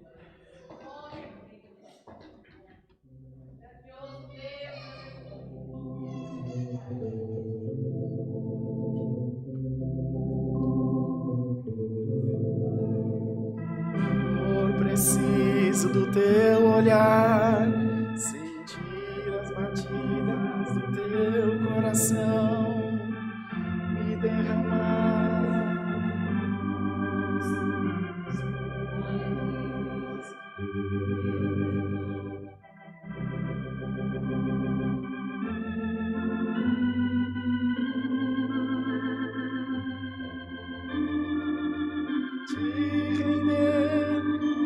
Preciso do Teu olhar, sentir as batidas do Teu coração, me derramar. Te render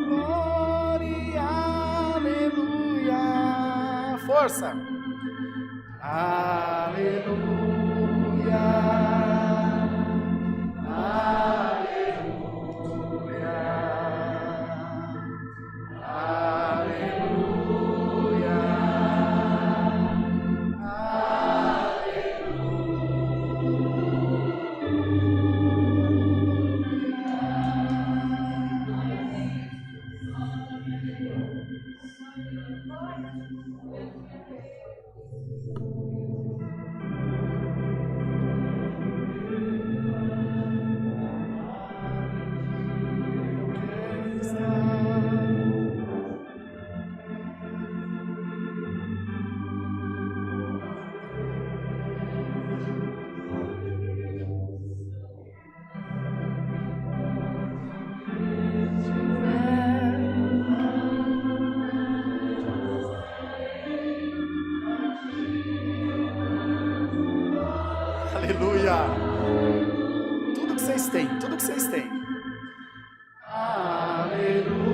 glória, aleluia. Força! Aleluia. Aleluia! Tudo que vocês têm, tudo que vocês têm. Aleluia!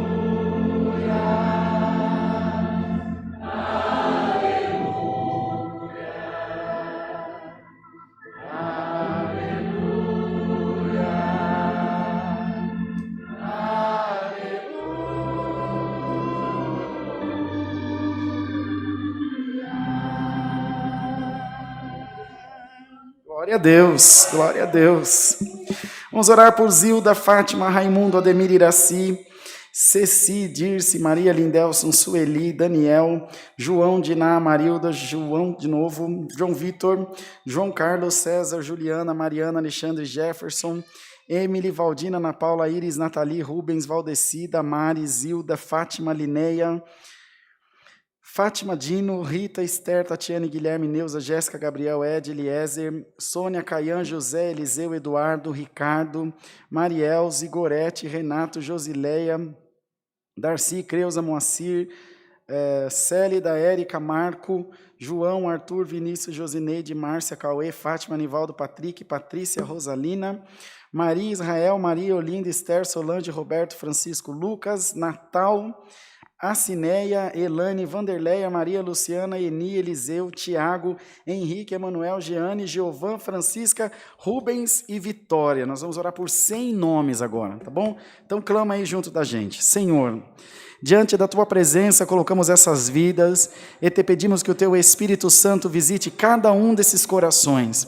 Glória a Deus, glória a Deus. Vamos orar por Zilda, Fátima, Raimundo, Ademir, Iraci, Ceci, Dirce, Maria Lindelson, Sueli, Daniel, João, Diná, Marilda, João de novo, João Vitor, João Carlos, César, Juliana, Mariana, Alexandre, Jefferson, Emily, Valdina, Ana Paula, Iris, Nathalie, Rubens, Valdecida, Mari, Zilda, Fátima, Lineia, Fátima, Dino, Rita, Esther, Tatiane, Guilherme, Neuza, Jéssica, Gabriel, Ed, Eliezer, Sônia, Caian, José, Eliseu, Eduardo, Ricardo, Mariel, Zigorete, Renato, Josileia, Darcy, Creuza, Moacir, Célida, Érica, Marco, João, Arthur, Vinícius, Josineide, Márcia, Cauê, Fátima, Nivaldo, Patrick, Patrícia, Rosalina, Maria, Israel, Maria, Olinda, Esther, Solange, Roberto, Francisco, Lucas, Natal, Acineia, Elane, Vanderleia, Maria, Luciana, Eni, Eliseu, Tiago, Henrique, Emanuel, Jeane, Giovan, Francisca, Rubens e Vitória. Nós vamos orar por 100 nomes agora, tá bom? Então clama aí junto da gente. Senhor, diante da Tua presença colocamos essas vidas e Te pedimos que o Teu Espírito Santo visite cada um desses corações.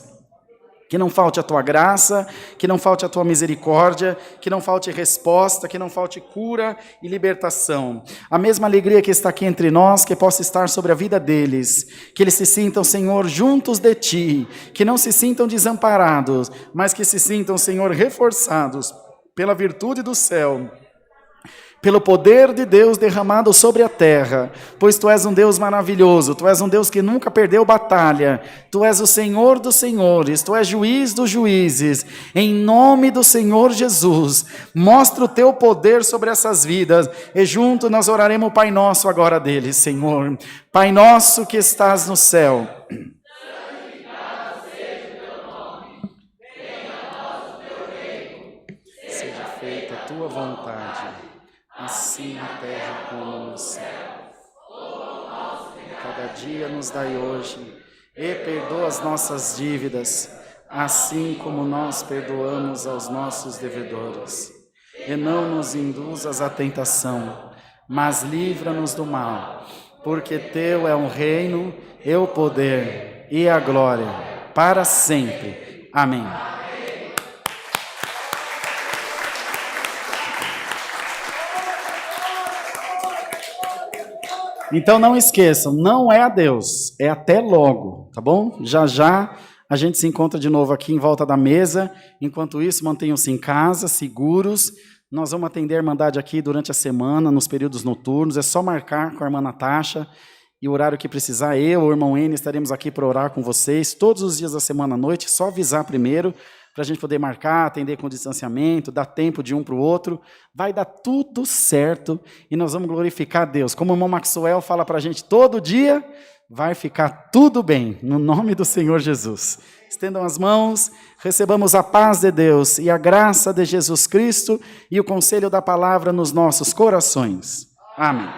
Que não falte a tua graça, que não falte a tua misericórdia, que não falte resposta, que não falte cura e libertação. A mesma alegria que está aqui entre nós, que possa estar sobre a vida deles. Que eles se sintam, Senhor, juntos de ti. Que não se sintam desamparados, mas que se sintam, Senhor, reforçados pela virtude do céu, pelo poder de Deus derramado sobre a terra, pois Tu és um Deus maravilhoso, Tu és um Deus que nunca perdeu batalha, Tu és o Senhor dos senhores, Tu és juiz dos juízes. Em nome do Senhor Jesus, mostra o Teu poder sobre essas vidas, e junto nós oraremos o Pai Nosso agora deles, Senhor. Pai nosso que estás no céu, seja feita a Tua vontade, assim na terra como no céu. Cada dia nos dai hoje, e perdoa as nossas dívidas, assim como nós perdoamos aos nossos devedores. E não nos induzas à tentação, mas livra-nos do mal, porque Teu é o reino, e o poder, e a glória, para sempre. Amém. Então não esqueçam, não é adeus, é até logo, tá bom? Já já a gente se encontra de novo aqui em volta da mesa. Enquanto isso, mantenham-se em casa, seguros. Nós vamos atender a Irmandade aqui durante a semana, nos períodos noturnos. É só marcar com a irmã Natasha e o horário que precisar. Eu ou o irmão N estaremos aqui para orar com vocês todos os dias da semana à noite. Só avisar primeiro, para a gente poder marcar, atender com distanciamento, dar tempo de um para o outro. Vai dar tudo certo e nós vamos glorificar a Deus. Como o irmão Maxwell fala para a gente todo dia, vai ficar tudo bem, no nome do Senhor Jesus. Estendam as mãos, recebamos a paz de Deus e a graça de Jesus Cristo e o conselho da palavra nos nossos corações. Amém.